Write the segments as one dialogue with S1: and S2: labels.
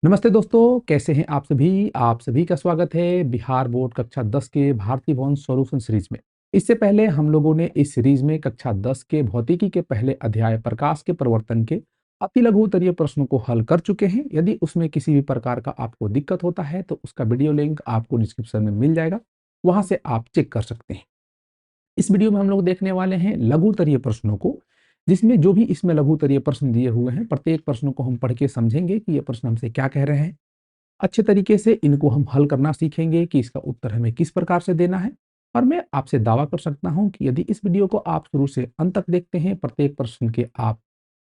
S1: नमस्ते दोस्तों, कैसे हैं आप सभी? आप सभी का स्वागत है बिहार बोर्ड कक्षा 10 के भारतीय भवन सॉल्यूशन सीरीज में। इससे पहले हम लोगों ने इस सीरीज में कक्षा 10 के भौतिकी के पहले अध्याय प्रकाश के प्रवर्तन के अति लघु उत्तरीय प्रश्नों को हल कर चुके हैं। यदि उसमें किसी भी प्रकार का आपको दिक्कत होता है तो उसका वीडियो लिंक आपको डिस्क्रिप्शन में मिल जाएगा, वहां से आप चेक कर सकते हैं। इस वीडियो में हम लोग देखने वाले हैं लघु उत्तरीय प्रश्नों को, जिसमें जो भी इसमें लघु उत्तरीय प्रश्न दिए हुए हैं प्रत्येक प्रश्नों को हम पढ़ के समझेंगे कि ये प्रश्न हमसे क्या कह रहे हैं। अच्छे तरीके से इनको हम हल करना सीखेंगे कि इसका उत्तर हमें किस प्रकार से देना है। और मैं आपसे दावा कर सकता हूं कि यदि इस वीडियो को आप शुरू से अंत तक देखते हैं, प्रत्येक प्रश्न के आप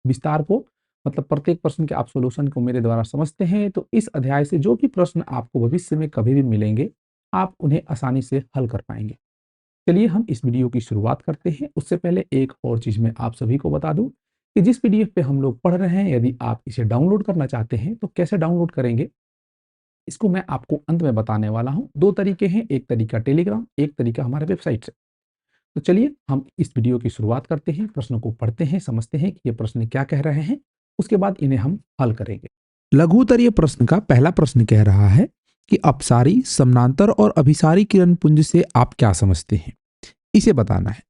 S1: विस्तार को मतलब प्रत्येक प्रश्न के आप सॉल्यूशन को मेरे द्वारा समझते हैं, तो इस अध्याय से जो भी प्रश्न आपको भविष्य में कभी भी मिलेंगे, आप उन्हें आसानी से हल कर पाएंगे। चलिए हम इस वीडियो की शुरुआत करते हैं। उससे पहले एक और चीज मैं आप सभी को बता दूं कि जिस पीडीएफ पे हम लोग पढ़ रहे हैं, यदि आप इसे डाउनलोड करना चाहते हैं तो कैसे डाउनलोड करेंगे, इसको मैं आपको अंत में बताने वाला हूं। दो तरीके हैं, एक तरीका टेलीग्राम, एक तरीका हमारे वेबसाइट से। तो चलिए हम इस वीडियो की शुरुआत करते हैं, प्रश्नों को पढ़ते हैं, समझते हैं कि ये प्रश्न क्या कह रहे हैं, उसके बाद इन्हें हम हल करेंगे। लघु उत्तरीय प्रश्न का पहला प्रश्न कह रहा है कि अपसारी, समानांतर और अभिसारी किरण पुंज से आप क्या समझते हैं, इसे बताना है।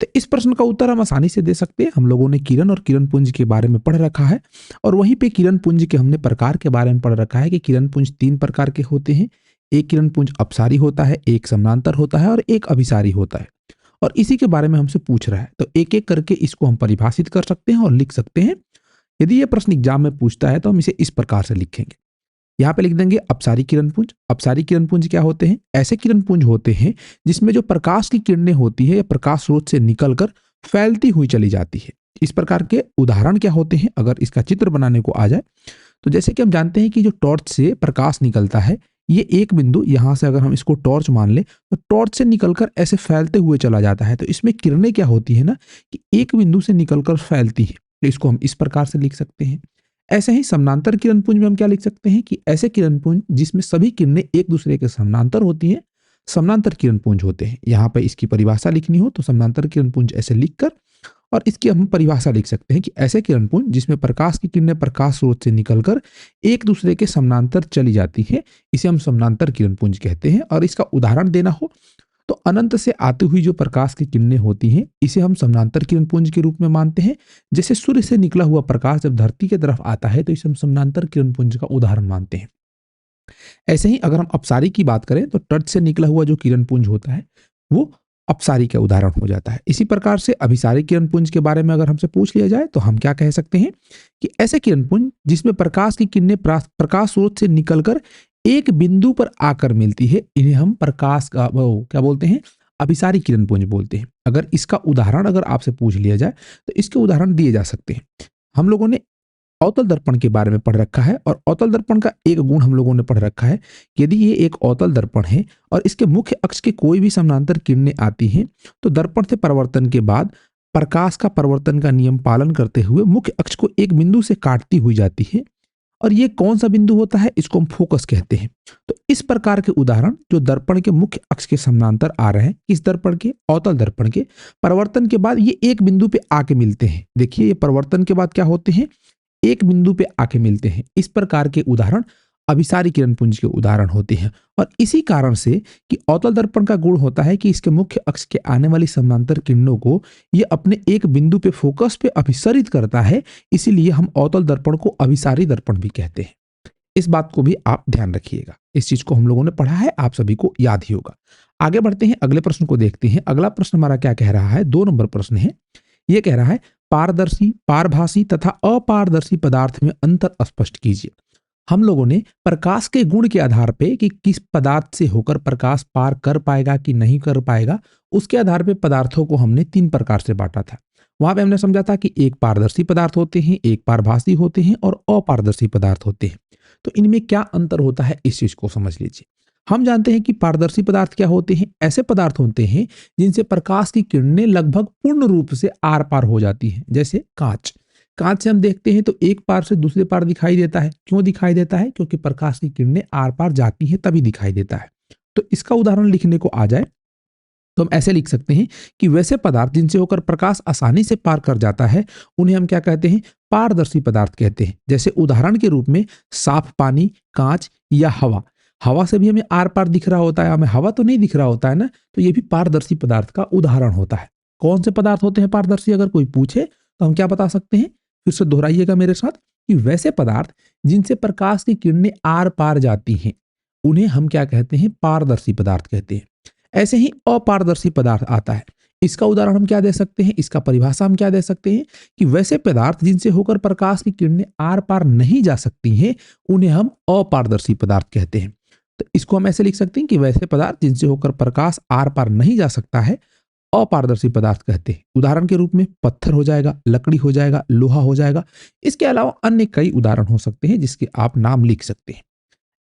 S1: तो इस प्रश्न का उत्तर हम आसानी से दे सकते हैं। हम लोगों ने किरण और किरण पुंज के बारे में पढ़ रखा है और वहीं पे किरण पुंज के हमने प्रकार के बारे में पढ़ रखा है कि किरण पुंज तीन प्रकार के होते हैं। एक किरण पुंज अपसारी होता है, एक समानांतर होता है और एक अभिसारी होता है। और इसी के बारे में हमसे पूछ रहा है, तो एक एक करके इसको हम परिभाषित कर सकते हैं और लिख सकते हैं। यदि ये प्रश्न एग्जाम में पूछता है तो हम इसे इस प्रकार से लिखेंगे। यहाँ पे लिख देंगे अपसारी किरण पुंज। अपसारी किरण पुंज क्या होते हैं? ऐसे किरण पुंज होते हैं जिसमें जो प्रकाश की किरणें होती है या प्रकाश स्रोत से निकलकर फैलती हुई चली जाती है। इस प्रकार के उदाहरण क्या होते हैं, अगर इसका चित्र बनाने को आ जाए तो जैसे कि हम जानते हैं कि जो टॉर्च से प्रकाश निकलता है, ये एक बिंदु यहां से अगर हम इसको टॉर्च मान ले तो टॉर्च से निकलकर ऐसे फैलते हुए चला जाता है। तो इसमें किरणें क्या होती है ना, कि एक बिंदु से निकलकर फैलती है। तो इसको हम इस प्रकार से लिख सकते हैं। ऐसे ही समानांतर किरण पुंज में हम क्या लिख सकते हैं कि ऐसे किरण पुंज जिसमें सभी किरणें एक दूसरे के समानांतर होती हैं, समानांतर किरण पुंज होते हैं। यहाँ पर इसकी परिभाषा लिखनी हो तो समानांतर किरण पुंज ऐसे लिखकर और इसकी हम परिभाषा लिख सकते हैं कि ऐसे किरण पुंज जिसमें प्रकाश की किरणें प्रकाश स्रोत से निकलकर एक दूसरे के समानांतर चली जाती हैं, इसे हम समानांतर किरण पुंज कहते हैं। और इसका उदाहरण देना हो तो अनंत से आती हुई जो प्रकाश की किरणें होती हैं, इसे हम समानांतर किरण पुंज के रूप में मानते हैं। जैसे सूर्य से निकला हुआ प्रकाश जब धरती की तरफ आता है तो इसे हम समानांतर किरण पुंज का उदाहरण मानते हैं। ऐसे ही अगर हम अपसारी की बात करें तो टर्च से निकला हुआ जो किरण पुंज होता है वो अपसारी का उदाहरण हो जाता है। इसी प्रकार से अभिसारी किरण पुंज के बारे में अगर हमसे पूछ लिया जाए तो हम क्या कह सकते हैं कि ऐसे किरण पुंज जिसमें प्रकाश की किरणें प्रकाश स्रोत से निकलकर एक बिंदु पर आकर मिलती है, इन्हें हम प्रकाश का वो क्या बोलते हैं, अभिसारी किरण पुंज बोलते हैं। अगर इसका उदाहरण अगर आपसे पूछ लिया जाए तो इसके उदाहरण दिए जा सकते हैं। हम लोगों ने अवतल दर्पण के बारे में पढ़ रखा है और अवतल दर्पण का एक गुण हम लोगों ने पढ़ रखा है कि यदि ये एक अवतल दर्पण है और इसके मुख्य अक्ष के कोई भी समानांतर किरणें आती हैं तो दर्पण से परावर्तन के बाद प्रकाश का परावर्तन का नियम पालन करते हुए मुख्य अक्ष को एक बिंदु से काटती हुई जाती है। और ये कौन सा बिंदु होता है, इसको हम फोकस कहते हैं। तो इस प्रकार के उदाहरण जो दर्पण के मुख्य अक्ष के समानांतर आ रहे हैं, इस दर्पण के अवतल दर्पण के परिवर्तन के बाद ये एक बिंदु पे आके मिलते हैं। देखिए ये परिवर्तन के बाद क्या होते हैं, एक बिंदु पे आके मिलते हैं। इस प्रकार के उदाहरण अभिसारी किरण पुंज के उदाहरण होते हैं। और इसी कारण से कि अवतल दर्पण का गुण होता है कि इसके मुख्य अक्ष के आने वाली समानांतर किरणों को ये अपने एक बिंदु पे फोकस पे अभिसरित करता है, इसीलिए हम अवतल दर्पण को अभिसारी दर्पण भी कहते हैं। इस बात को भी आप ध्यान रखिएगा। इस चीज को हम लोगों ने पढ़ा है, आप सभी को याद ही होगा। आगे बढ़ते हैं, अगले प्रश्न को देखते हैं। अगला प्रश्न हमारा क्या कह रहा है, 2 नंबर प्रश्न है। यह कह रहा है पारदर्शी, पारभासी तथा अपारदर्शी पदार्थ में अंतर स्पष्ट कीजिए। हम लोगों ने प्रकाश के गुण के आधार पे कि किस पदार्थ से होकर प्रकाश पार कर पाएगा कि नहीं कर पाएगा, उसके आधार पे पदार्थों को हमने 3 प्रकार से बांटा था। वहां पे हमने समझा था कि एक पारदर्शी पदार्थ होते हैं, एक पारभासी होते हैं और अपारदर्शी पदार्थ होते हैं। तो इनमें क्या अंतर होता है, इस चीज को समझ लीजिए। हम जानते हैं कि पारदर्शी पदार्थ क्या होते हैं, ऐसे पदार्थ होते हैं जिनसे प्रकाश की किरणें लगभग पूर्ण रूप से आर पार हो जाती हैं। जैसे कांच, कांच से हम देखते हैं तो एक पार से दूसरे पार दिखाई देता है। क्यों दिखाई देता है? क्योंकि प्रकाश की किरणें आर पार जाती हैं तभी दिखाई देता है। तो इसका उदाहरण लिखने को आ जाए तो हम ऐसे लिख सकते हैं कि वैसे पदार्थ जिनसे होकर प्रकाश आसानी से पार कर जाता है उन्हें हम क्या कहते हैं, पारदर्शी पदार्थ कहते हैं। जैसे उदाहरण के रूप में साफ पानी, कांच या हवा। हवा से भी हमें आर पार दिख रहा होता है, हमें हवा तो नहीं दिख रहा होता है ना, तो ये भी पारदर्शी पदार्थ का उदाहरण होता है। कौन से पदार्थ होते हैं पारदर्शी, अगर कोई पूछे तो हम क्या बता सकते हैं, फिर से दोहराइएगा मेरे साथ, कि वैसे पदार्थ जिनसे प्रकाश की किरणें आर पार जाती हैं उन्हें हम क्या कहते हैं, पारदर्शी पदार्थ कहते हैं। ऐसे ही अपारदर्शी पदार्थ आता है। इसका उदाहरण हम क्या दे सकते हैं, इसका परिभाषा हम क्या दे सकते हैं कि वैसे पदार्थ जिनसे होकर प्रकाश की किरणें आर पार नहीं जा सकती हैं उन्हें हम अपारदर्शी पदार्थ कहते हैं। तो इसको हम ऐसे लिख सकते हैं कि वैसे पदार्थ जिनसे होकर प्रकाश आर पार नहीं जा सकता है अपारदर्शी पदार्थ कहते हैं। उदाहरण के रूप में पत्थर हो जाएगा, लकड़ी हो जाएगा, लोहा हो जाएगा। इसके अलावा अन्य कई उदाहरण हो सकते हैं जिसके आप नाम लिख सकते हैं।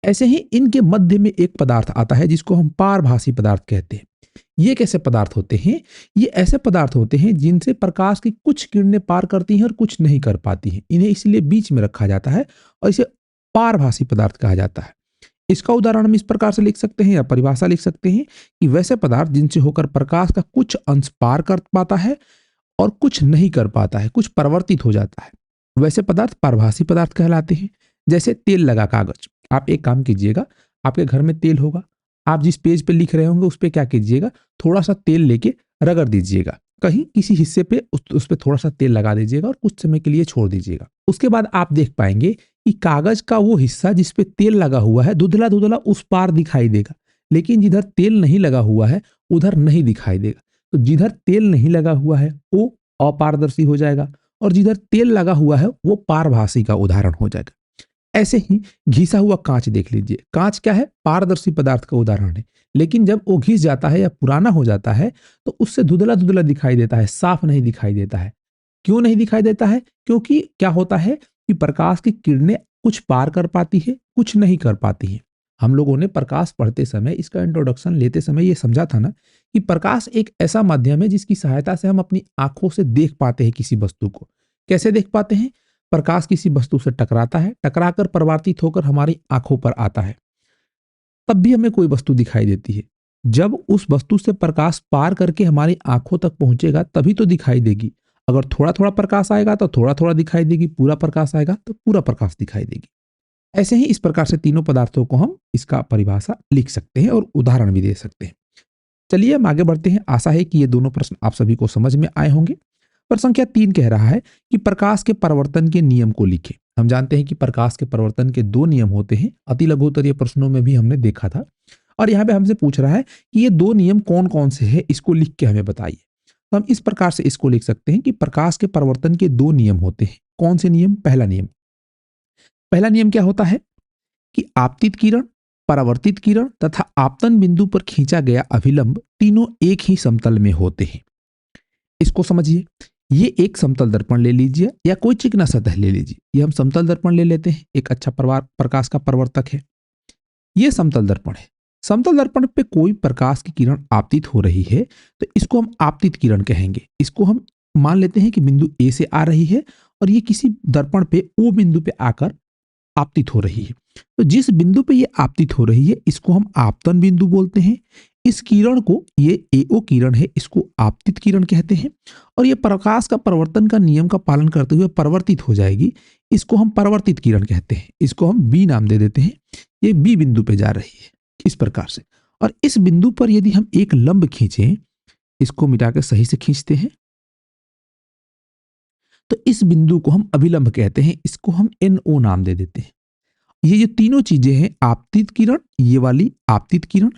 S1: ऐसे ही इनके मध्य में एक पदार्थ आता है जिसको हम पारभासी पदार्थ कहते हैं। ये कैसे पदार्थ होते हैं, ये ऐसे पदार्थ होते हैं जिनसे प्रकाश की कुछ किरणें पार करती हैं और कुछ नहीं कर पाती हैं। इन्हें इसलिए बीच में रखा जाता है और इसे पारभासी पदार्थ कहा जाता है। इसका उदाहरण हम इस प्रकार से लिख सकते हैं या परिभाषा लिख सकते हैं कि वैसे पदार्थ जिनसे होकर प्रकाश का कुछ अंश पार कर पाता है और कुछ नहीं कर पाता है, कुछ परिवर्तित हो जाता है, वैसे पदार्थ पारभासी पदार्थ कहलाते हैं। जैसे तेल लगा कागज। आप एक काम कीजिएगा, आपके घर में तेल होगा, आप जिस पेज पे लिख रहे होंगे उस पे क्या कीजिएगा, थोड़ा सा तेल लेके रगड़ दीजिएगा, कहीं किसी हिस्से पे उस पे थोड़ा सा तेल लगा दीजिएगा और कुछ समय के लिए छोड़ दीजिएगा। उसके बाद आप देख पाएंगे कि कागज का वो हिस्सा जिस पे तेल लगा हुआ है धुंधला धुंधला उस पार दिखाई देगा, लेकिन जिधर तेल नहीं लगा हुआ है उधर नहीं दिखाई देगा। तो जिधर तेल नहीं लगा हुआ है वो अपारदर्शी हो जाएगा और जिधर तेल लगा हुआ है वो पारभासी का उदाहरण हो जाएगा। ऐसे ही घिसा हुआ कांच देख लीजिए। कांच क्या है, पारदर्शी पदार्थ का उदाहरण है, लेकिन जब वो घिस जाता है या पुराना हो जाता है तो उससे धुंधला धुंधला दिखाई देता है, साफ नहीं दिखाई देता है। क्यों नहीं दिखाई देता है, क्योंकि क्या होता है कि प्रकाश की किरणें कुछ पार कर पाती है, कुछ नहीं कर पाती है। हम लोगों ने प्रकाश पढ़ते समय, इसका इंट्रोडक्शन लेते समय ये समझा था ना कि प्रकाश एक ऐसा माध्यम है जिसकी सहायता से हम अपनी आंखों से देख पाते हैं किसी वस्तु को। कैसे देख पाते हैं, प्रकाश किसी वस्तु से टकराता है, टकराकर परावर्तित होकर हमारी आंखों पर आता है, तब भी हमें कोई वस्तु दिखाई देती है। जब उस वस्तु से प्रकाश पार करके हमारी आंखों तक पहुंचेगा तभी तो दिखाई देगी। अगर थोड़ा थोड़ा प्रकाश आएगा तो थोड़ा थोड़ा दिखाई देगी, पूरा प्रकाश आएगा तो पूरा प्रकाश दिखाई देगी। ऐसे ही इस प्रकार से तीनों पदार्थों को हम इसका परिभाषा लिख सकते हैं और उदाहरण भी दे सकते हैं। चलिए हम आगे बढ़ते हैं। आशा है कि ये दोनों प्रश्न आप सभी को समझ में आए होंगे। प्रश्न संख्या 3 कह रहा है कि प्रकाश के परिवर्तन के नियम को लिखें। हम जानते हैं कि प्रकाश के परिवर्तन के 2 नियम होते हैं, अति लघुत्तरीय प्रश्नों में भी हमने देखा था। और यहाँ पे हमसे पूछ रहा है कि ये 2 नियम कौन कौन से हैं, इसको लिख के हमें बताइए। तो हम इस प्रकार से इसको लिख सकते हैं कि प्रकाश के परिवर्तन के 2 नियम होते हैं। कौन से नियम? पहला नियम क्या होता है कि आपतित किरण, परावर्तित किरण तथा आपतन बिंदु पर खींचा गया अभिलंब तीनों एक ही समतल में होते हैं। इसको समझिए। ये एक समतल दर्पण ले लीजिए या कोई चिकना सतह ले लीजिए। ये हम समतल दर्पण ले लेते हैं, एक अच्छा प्रकाश का प्रवर्तक है। ये समतल दर्पण है। समतल दर्पण पे कोई प्रकाश की किरण आपतित हो रही है तो इसको हम आपतित किरण कहेंगे। इसको हम मान लेते हैं कि बिंदु ए से आ रही है और ये किसी दर्पण पे ओ बिंदु पे आकर आपतित हो रही है। तो जिस बिंदु पे ये आपतित हो रही है इसको हम आपतन बिंदु बोलते हैं। इस किरण को, ये एओ किरण है, इसको आपतित किरण कहते हैं और ये प्रकाश का परिवर्तन का नियम का पालन करते हुए परिवर्तित हो जाएगी। इसको हम परावर्तित किरण कहते हैं। इसको हम बी नाम दे देते हैं। ये बी बिंदु पे जा रही है इस प्रकार से। और इस बिंदु पर यदि हम एक लंब खींचें, इसको मिटाकर सही से खींचते हैं, तो इस बिंदु को हम अभिलंब कहते हैं। इसको हम NO नाम दे देते हैं। ये जो तीनों चीजें हैं, आपतित किरण, ये वाली आपतित किरण,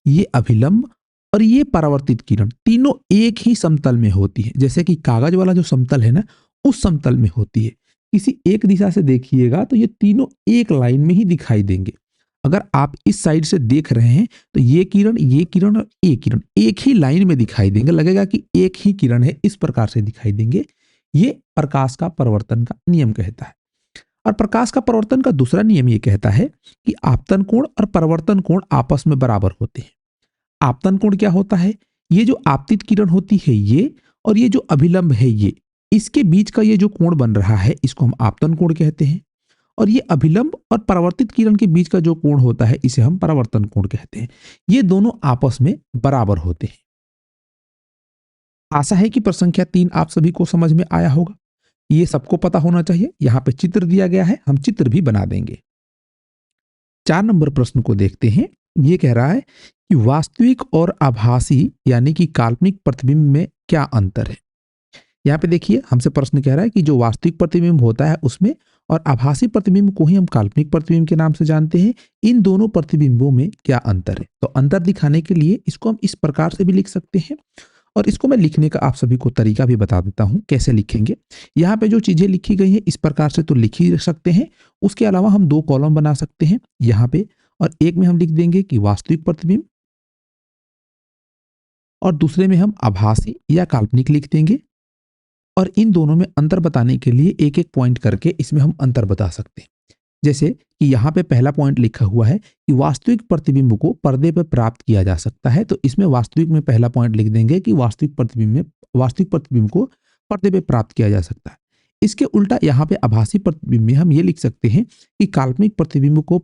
S1: ये अभिलंब और ये परावर्तित किरण, तीनों एक ही समतल में होती है। जैसे कि कागज वाला जो समतल है ना, उस समतल में होती है। किसी एक दिशा से देखिएगा तो ये तीनों एक लाइन में ही दिखाई देंगे। अगर आप इस साइड से देख रहे हैं तो ये किरण और ये किरण एक ही लाइन में दिखाई देंगे, लगेगा कि एक ही किरण है, इस प्रकार से दिखाई देंगे। ये प्रकाश का परिवर्तन का नियम कहता है। और प्रकाश का परिवर्तन का दूसरा नियम ये कहता है कि आपतन कोण और परावर्तन कोण आपस में बराबर होते हैं। आपतन कोण क्या होता है? ये जो आपतित किरण होती है ये, और ये जो अभिलंब है ये, इसके बीच का ये जो कोण बन रहा है इसको हम आपतन कोण कहते हैं। और ये अभिलंब और परावर्तित किरण के बीच का जो कोण होता है इसे हम परावर्तन कोण कहते हैं। ये दोनों आपस में बराबर होते हैं। आशा है कि प्रश्न संख्या 3 आप सभी को समझ में आया होगा। ये सबको पता होना चाहिए। यहाँ पे चित्र दिया गया है, हम चित्र भी बना देंगे। 4 नंबर प्रश्न को देखते हैं। ये कह रहा है कि वास्तविक और आभासी यानी कि काल्पनिक प्रतिबिंब में क्या अंतर है? यहाँ पे देखिए हमसे प्रश्न कह रहा है कि जो वास्तविक प्रतिबिंब होता है उसमें और आभासी प्रतिबिंब को ही हम काल्पनिक प्रतिबिंब के नाम से जानते हैं। इन दोनों प्रतिबिंबों में क्या अंतर है? तो अंतर दिखाने के लिए इसको हम इस प्रकार से भी लिख सकते हैं और इसको मैं लिखने का आप सभी को तरीका भी बता देता हूं कैसे लिखेंगे। यहाँ पे जो चीजें लिखी गई हैं इस प्रकार से तो लिख ही सकते हैं। उसके अलावा हम 2 कॉलम बना सकते हैं यहाँ पे, और एक में हम लिख देंगे कि वास्तविक प्रतिबिंब और दूसरे में हम आभासी या काल्पनिक लिख देंगे। और इन दोनों में अंतर बताने के लिए एक एक पॉइंट करके इसमें हम अंतर बता सकते हैं। जैसे कि यहाँ पे पहला पॉइंट लिखा हुआ है कि वास्तविक प्रतिबिंब को पर्दे पर प्राप्त किया जा सकता है, तो इसमें वास्तविक में पहला पॉइंट लिख देंगे कि वास्तविक प्रतिबिंब को पर्दे पे प्राप्त किया जा सकता है। इसके उल्टा यहाँ पे आभासी प्रतिबिंब में हम ये लिख सकते हैं कि काल्पनिक प्रतिबिंब को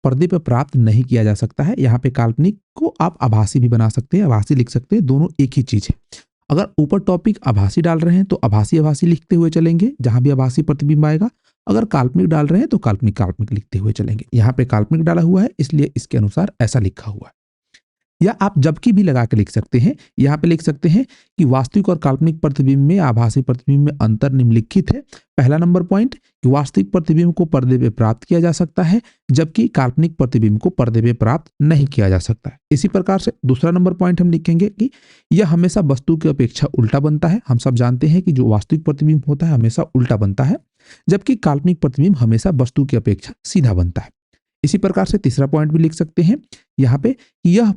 S1: पर्दे पर प्राप्त नहीं किया जा सकता है। यहाँ पे काल्पनिक को आप आभासी भी बना सकते हैं, आभासी लिख सकते हैं, दोनों एक ही चीज है। अगर ऊपर टॉपिक आभासी डाल रहे हैं तो आभासी आभासी लिखते हुए चलेंगे जहां भी आभासी प्रतिबिंब आएगा। अगर काल्पनिक डाल रहे हैं तो काल्पनिक काल्पनिक लिखते हुए चलेंगे। यहाँ पे काल्पनिक डाला हुआ है इसलिए इसके अनुसार ऐसा लिखा हुआ है। या आप जबकि भी लगा के लिख सकते हैं। यहाँ पे लिख सकते हैं कि वास्तविक और काल्पनिक प्रतिबिंब में आभासी प्रतिबिंब में अंतर निम्नलिखित है। पहला नंबर पॉइंट कि वास्तविक प्रतिबिंब को पर्दे पे प्राप्त किया जा सकता है जबकि काल्पनिक प्रतिबिंब को पर्दे पे प्राप्त नहीं किया जा सकता है। इसी प्रकार से दूसरा नंबर पॉइंट हम लिखेंगे कि यह हमेशा वस्तु की अपेक्षा उल्टा बनता है। हम सब जानते हैं कि जो वास्तविक प्रतिबिंब होता है हमेशा उल्टा बनता है जबकि काल्पनिक प्रतिबिंब हमेशा वस्तु की अपेक्षा सीधा बनता है। इसी प्रकार से तीसरा पॉइंट भी लिख सकते हैं यहाँ पे यह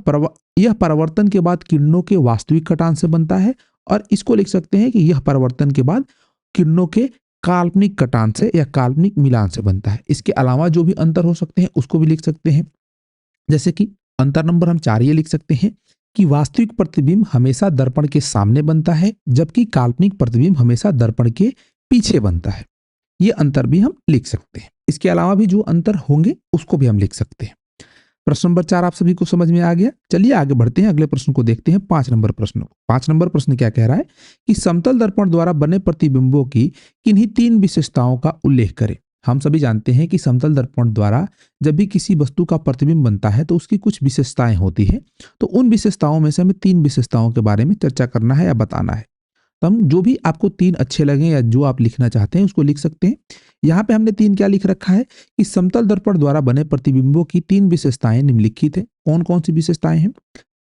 S1: परावर्तन के बाद किरणों के वास्तविक कटान से बनता है, और इसको लिख सकते हैं कि यह परावर्तन के बाद किरणों के काल्पनिक कटान से या काल्पनिक मिलान से बनता है। इसके अलावा जो भी अंतर हो सकते हैं उसको भी लिख सकते हैं। जैसे कि अंतर नंबर हम 4 ये लिख सकते हैं कि वास्तविक प्रतिबिंब हमेशा दर्पण के सामने बनता है जबकि काल्पनिक प्रतिबिंब हमेशा दर्पण के पीछे बनता है। ये अंतर भी हम लिख सकते हैं। इसके अलावा भी जो अंतर होंगे उसको भी हम लिख सकते हैं। प्रश्न नंबर 4 आप सभी को समझ में आ गया। चलिए आगे बढ़ते हैं, अगले प्रश्न को देखते हैं। 5 नंबर प्रश्न। 5 नंबर प्रश्न क्या कह रहा है कि समतल दर्पण द्वारा बने प्रतिबिंबों की किन्हीं 3 विशेषताओं का उल्लेख करें। हम सभी जानते हैं कि समतल दर्पण द्वारा जब भी किसी वस्तु का प्रतिबिंब बनता है तो उसकी कुछ विशेषताएं होती है। तो उन विशेषताओं में से हमें 3 विशेषताओं के बारे में चर्चा करना है या बताना है। तो हम जो भी आपको 3 अच्छे लगे या जो आप लिखना चाहते हैं उसको लिख सकते हैं। यहाँ पे हमने 3 क्या लिख रखा है कि समतल दर्पण द्वारा बने प्रतिबिंबों की 3 विशेषताएं निम्नलिखित है। कौन कौन सी विशेषताएं हैं?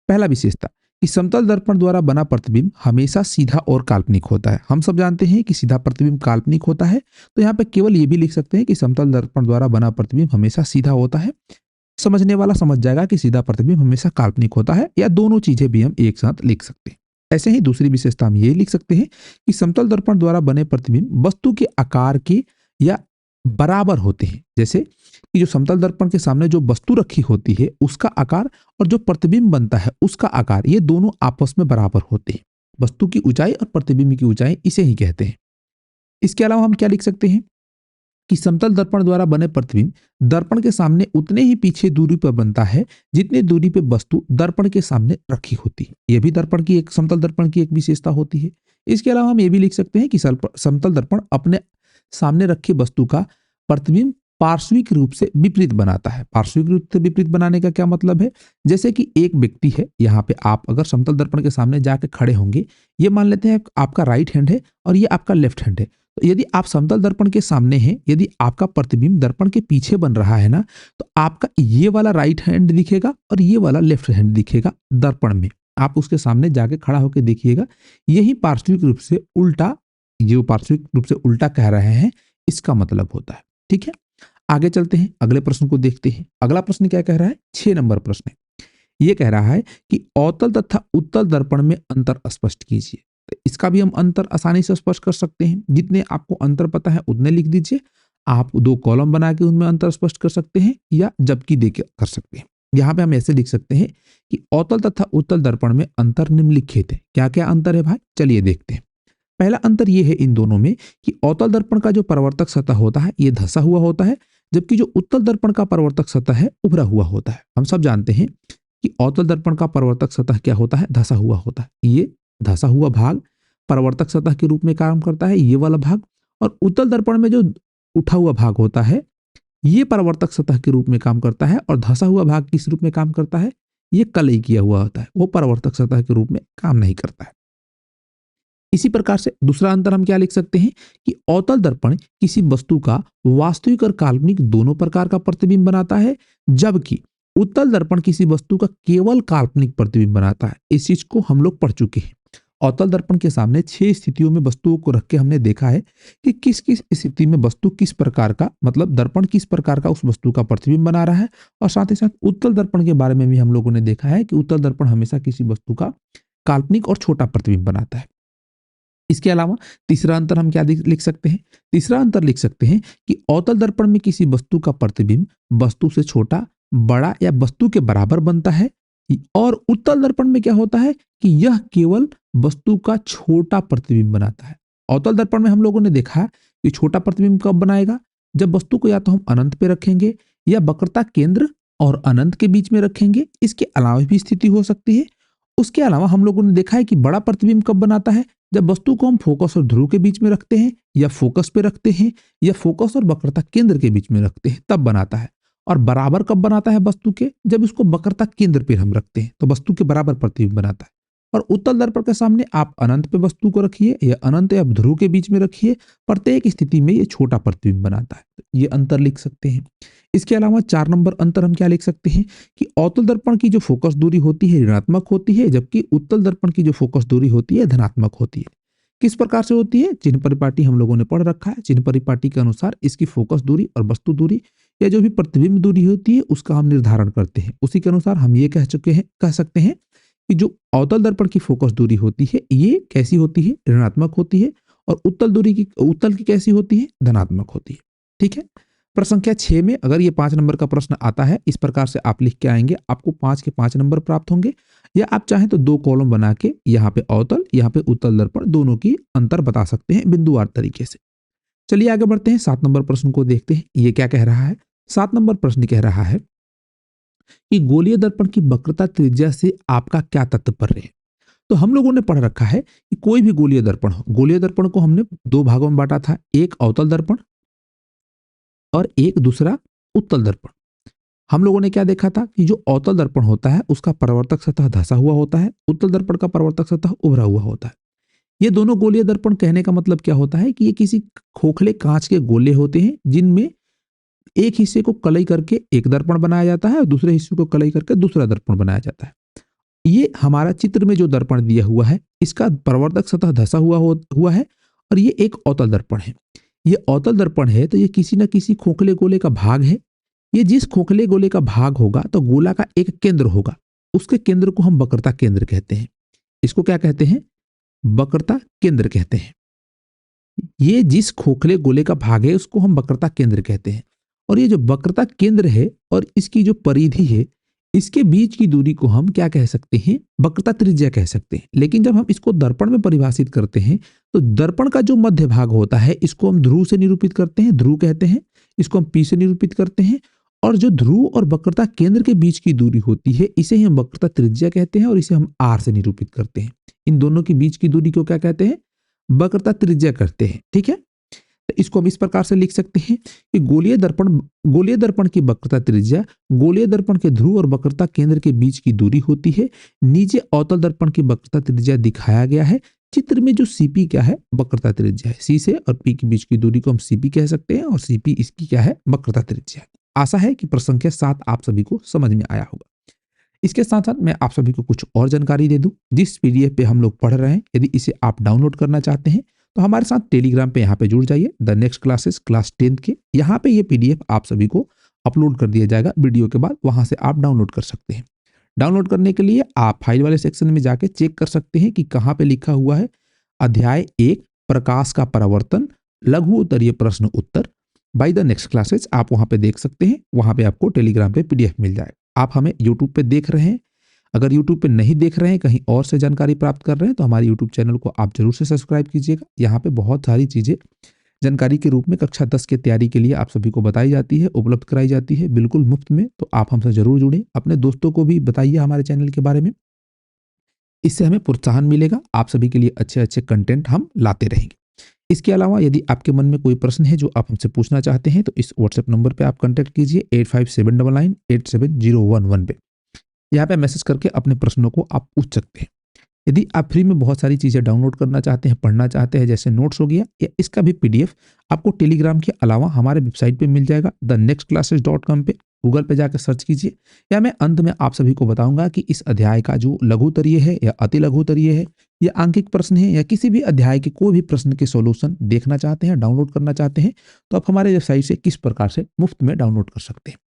S1: पहला विशेषता कि समतल दर्पण द्वारा बना प्रतिबिंब हमेशा सीधा और काल्पनिक होता है। हम सब जानते हैं कि सीधा प्रतिबिंब काल्पनिक होता है, तो यहाँ पे केवल ये भी लिख सकते हैं कि समतल दर्पण द्वारा बना प्रतिबिंब हमेशा सीधा होता है। समझने वाला समझ जाएगा कि सीधा प्रतिबिंब हमेशा काल्पनिक होता है, या दोनों चीजें भी हम एक साथ लिख सकते हैं। ऐसे ही दूसरी विशेषता हम ये लिख सकते हैं कि समतल दर्पण द्वारा बने प्रतिबिंब वस्तु के आकार के या बराबर होते हैं। जैसे कि जो समतल दर्पण के सामने जो वस्तु रखी होती है उसका आकार और जो प्रतिबिंब बनता है उसका आकार, ये दोनों आपस में बराबर होते हैं। वस्तु की ऊंचाई और प्रतिबिंब की ऊंचाई इसे ही कहते हैं। इसके अलावा हम क्या लिख सकते हैं कि समतल दर्पण द्वारा बने प्रतिबिंब दर्पण के सामने उतने ही पीछे दूरी पर बनता है जितने दूरी पर वस्तु दर्पण के सामने रखी होती है। यह भी दर्पण की एक समतल दर्पण की एक विशेषता होती है। इसके अलावा हम ये भी लिख सकते हैं कि समतल दर्पण अपने सामने रखी वस्तु का प्रतिबिंब पार्श्विक रूप से विपरीत बनाता है। पार्श्विक रूप से विपरीत बनाने का क्या मतलब है? जैसे कि एक व्यक्ति है, यहाँ पे आप अगर समतल दर्पण के सामने जाके खड़े होंगे, ये मान लेते हैं आपका राइट हैंड है और ये आपका लेफ्ट हैंड है। तो यदि आप समतल दर्पण के सामने हैं, यदि आपका प्रतिबिंब दर्पण के पीछे बन रहा है ना, तो आपका ये वाला राइट हैंड दिखेगा और ये वाला लेफ्ट हैंड दिखेगा दर्पण में। आप उसके सामने जाके खड़ा होकर देखिएगा, यही पार्श्विक रूप से उल्टा, जो पार्श्विक रूप से उल्टा कह रहे हैं इसका मतलब होता है। ठीक है, आगे चलते हैं, अगले प्रश्न को देखते हैं। अगला प्रश्न क्या कह रहा है? 6 नंबर प्रश्न है। ये कह रहा है कि अवतल तथा उत्तल दर्पण में अंतर स्पष्ट कीजिए। तो इसका भी हम अंतर आसानी से स्पष्ट कर सकते हैं। जितने आपको अंतर पता है उतने लिख दीजिए। आप 2 कॉलम बना के उनमें अंतर स्पष्ट कर सकते हैं या जबकि दे के कर सकते हैं। यहाँ पे हम ऐसे लिख सकते हैं कि अवतल तथा उत्तल दर्पण में अंतर निम्नलिखित है। क्या क्या अंतर है भाई? चलिए देखते हैं। पहला अंतर यह है इन दोनों में कि अवतल दर्पण का जो परावर्तक सतह होता है ये धंसा हुआ होता है, जबकि जो उत्तल दर्पण का परावर्तक सतह है उभरा हुआ होता है। हम सब जानते हैं कि अवतल दर्पण का परावर्तक सतह क्या होता है? धंसा हुआ होता है। ये धंसा हुआ भाग परावर्तक सतह के रूप में काम करता है, ये वाला भाग। और उत्तल दर्पण में जो उठा हुआ भाग होता है ये परावर्तक सतह के रूप में काम करता है, और धंसा हुआ भाग किस रूप में काम करता है, ये कलई किया हुआ होता है, वो परावर्तक सतह के रूप में काम नहीं करता है। इसी प्रकार से दूसरा अंतर हम क्या लिख सकते हैं कि अवतल दर्पण किसी वस्तु का वास्तविक और काल्पनिक दोनों प्रकार का प्रतिबिंब बनाता है, जबकि उत्तल दर्पण किसी वस्तु का केवल काल्पनिक प्रतिबिंब बनाता है। इस चीज को हम लोग पढ़ चुके हैं। अवतल दर्पण के सामने 6 स्थितियों में वस्तुओं को रख के हमने देखा है कि किस किस स्थिति में वस्तु किस प्रकार का, मतलब दर्पण किस प्रकार का उस वस्तु का प्रतिबिंब बना रहा है। और साथ ही साथ उत्तल दर्पण के बारे में भी हम लोगों ने देखा है कि उत्तल दर्पण हमेशा किसी वस्तु का काल्पनिक और छोटा प्रतिबिंब बनाता है। इसके अलावा तीसरा अंतर हम क्या लिख सकते हैं, तीसरा अंतर लिख सकते हैं कि अवतल दर्पण में किसी वस्तु का प्रतिबिंब वस्तु से छोटा, बड़ा या वस्तु के बराबर बनता है, और उत्तल दर्पण में क्या होता है कि यह केवल वस्तु का छोटा प्रतिबिंब बनाता है। अवतल दर्पण में हम लोगों ने देखा कि छोटा प्रतिबिंब कब बनाएगा, जब वस्तु को या तो हम अनंत पे रखेंगे या वक्रता केंद्र और अनंत के बीच में रखेंगे। इसके अलावा भी स्थिति हो सकती है। उसके अलावा हम लोगों ने देखा है कि बड़ा प्रतिबिंब कब बनाता है, जब वस्तु को हम फोकस और ध्रुव के बीच में रखते हैं, या फोकस पे रखते हैं, या फोकस और वक्रता केंद्र के बीच में रखते हैं, तब बनाता है। और बराबर कब बनाता है वस्तु के, जब इसको वक्रता केंद्र पे हम रखते हैं, तो वस्तु के बराबर प्रतिबिंब बनाता है। और उत्तल दर्पण के सामने आप अनंत पे वस्तु को रखिए या अनंत या ध्रुव के बीच में रखिए, प्रत्येक स्थिति में ये छोटा प्रतिबिंब बनाता है। तो ये अंतर लिख सकते हैं। इसके अलावा 4 नंबर अंतर हम क्या लिख सकते हैं कि अवतल दर्पण की जो फोकस दूरी होती है ऋणात्मक होती है, जबकि उत्तल दर्पण की जो फोकस दूरी होती है धनात्मक होती है। किस प्रकार से होती है, चिन्ह परिपाटी हम लोगों ने पढ़ रखा है। चिन्ह परिपाटी के अनुसार इसकी फोकस दूरी और वस्तु दूरी या जो भी प्रतिबिंब दूरी होती है उसका हम निर्धारण करते हैं। उसी के अनुसार हम ये कह सकते हैं कि जो अवतल दर्पण की फोकस दूरी होती है ये कैसी होती है, ऋणात्मक होती है, और उत्तल की कैसी होती है, धनात्मक होती है। ठीक है। प्रश्न संख्या 6 में अगर ये 5 नंबर का प्रश्न आता है, इस प्रकार से आप लिख के आएंगे, आपको 5 के 5 नंबर प्राप्त होंगे। या आप चाहें तो 2 कॉलम बना के यहाँ पे अवतल, यहाँ पे उत्तल दर्पण दोनों की अंतर बता सकते हैं बिंदुवार तरीके से। चलिए आगे बढ़ते हैं, 7 नंबर प्रश्न को देखते हैं। ये क्या कह रहा है, 7 नंबर प्रश्न कह रहा है कि गोलीय दर्पण की वक्रता त्रिज्या से आपका क्या तात्पर्य है। तो हम लोगों ने पढ़ रखा है कि कोई भी गोलीय दर्पण हो, गोलीय दर्पण को हमने 2 भागों में बांटा था, एक अवतल दर्पण और एक दूसरा उत्तल दर्पण। हम लोगों ने क्या देखा था कि जो अवतल दर्पण होता है उसका परावर्तक सतह धंसा हुआ होता है, उत्तल दर्पण का परावर्तक सतह उभरा हुआ होता है। ये दोनों गोलीय दर्पण कहने का मतलब क्या होता है कि ये किसी खोखले कांच के गोले होते हैं जिनमें एक हिस्से को कलई करके एक दर्पण बनाया जाता है और दूसरे हिस्से को कलई करके दूसरा दर्पण बनाया जाता है। ये हमारा चित्र में जो दर्पण दिया हुआ है इसका परावर्तक सतह धंसा हुआ है, और ये एक अवतल दर्पण है। ये अवतल दर्पण है तो ये किसी न किसी खोखले गोले का भाग है। ये जिस खोखले गोले का भाग होगा तो गोला का एक केंद्र होगा, उसके केंद्र को हम वक्रता केंद्र कहते हैं। इसको क्या कहते हैं, वक्रता केंद्र कहते हैं। ये जिस खोखले गोले का भाग है उसको हम वक्रता केंद्र कहते हैं। और ये जो वक्रता केंद्र है और इसकी जो परिधि है, इसके बीच की दूरी को हम क्या कह सकते हैं, वक्रता त्रिज्या कह सकते हैं। लेकिन जब हम इसको दर्पण में परिभाषित करते हैं तो दर्पण का जो मध्य भाग होता है इसको हम ध्रुव से निरूपित करते हैं, ध्रुव कहते हैं। इसको हम पी से निरूपित करते हैं। और जो ध्रुव और वक्रता केंद्र के बीच की दूरी होती है इसे ही हम वक्रता त्रिज्या कहते हैं, और इसे हम आर से निरूपित करते हैं। इन दोनों के बीच की दूरी को क्या कहते हैं, वक्रता त्रिज्या करते हैं। ठीक है। तो इसको हम इस प्रकार से लिख सकते हैं कि गोलीय दर्पण की वक्रता त्रिज्या गोलीय दर्पण के ध्रुव और वक्रता केंद्र के बीच की दूरी होती है। नीचे अवतल दर्पण की वक्रता त्रिज्या दिखाया गया है। चित्र में जो सीपी क्या है, वक्रता त्रिज्या है। सी से और पी के बीच की दूरी को हम सीपी कह सकते हैं, और सीपी इसकी क्या है, वक्रता त्रिज्या है। आशा है कि प्रश्न संख्या 7 आप सभी को समझ में आया होगा। इसके साथ साथ मैं आप सभी को कुछ और जानकारी दे दूं। जिस पीडीएफ पे हम लोग पढ़ रहे हैं, यदि इसे आप डाउनलोड करना चाहते हैं तो हमारे साथ टेलीग्राम पे यहाँ पे जुड़ जाइए। द नेक्स्ट क्लासेस क्लास 10 के यहाँ पे ये पीडीएफ आप सभी को अपलोड कर दिया जाएगा वीडियो के बाद, वहां से आप डाउनलोड कर सकते हैं। डाउनलोड करने के लिए आप फाइल वाले सेक्शन में जाके चेक कर सकते हैं कि कहाँ पे लिखा हुआ है अध्याय 1 प्रकाश का परावर्तन लघु उत्तरीय प्रश्न उत्तर बाय द नेक्स्ट क्लासेस। आप वहां पे देख सकते हैं, वहां पे आपको टेलीग्राम पे पीडीएफ मिल जाएगा। आप हमें यूट्यूब पे देख रहे हैं, अगर यूट्यूब पे नहीं देख रहे हैं, कहीं और से जानकारी प्राप्त कर रहे हैं, तो हमारे यूट्यूब चैनल को आप जरूर से सब्सक्राइब कीजिएगा। यहाँ पे बहुत सारी चीज़ें जानकारी के रूप में कक्षा 10 की तैयारी के लिए आप सभी को बताई जाती है, उपलब्ध कराई जाती है बिल्कुल मुफ्त में। तो आप हमसे जरूर जुड़ें, अपने दोस्तों को भी बताइए हमारे चैनल के बारे में। इससे हमें प्रोत्साहन मिलेगा, आप सभी के लिए अच्छे-अच्छे कंटेंट हम लाते रहेंगे। इसके अलावा यदि आपके मन में कोई प्रश्न है जो आप हमसे पूछना चाहते हैं, तो इस व्हाट्सएप नंबर पे आप कॉन्टैक्ट कीजिए 8579987011 पे। यहाँ पे मैसेज करके अपने प्रश्नों को आप पूछ सकते हैं। यदि आप फ्री में बहुत सारी चीज़ें डाउनलोड करना चाहते हैं, पढ़ना चाहते हैं, जैसे नोट्स हो गया या इसका भी पीडीएफ आपको टेलीग्राम के अलावा हमारे वेबसाइट पे मिल जाएगा thenextclasses.com पे। गूगल पे जाकर सर्च कीजिए, या मैं अंत में आप सभी को बताऊंगा कि इस अध्याय का जो लघुतरीय है या अति लघुतरीय है या आंकिक प्रश्न है या किसी भी अध्याय के कोई भी प्रश्न के सॉल्यूशन देखना चाहते हैं, डाउनलोड करना चाहते हैं, तो आप हमारे वेबसाइट से किस प्रकार से मुफ्त में डाउनलोड कर सकते हैं।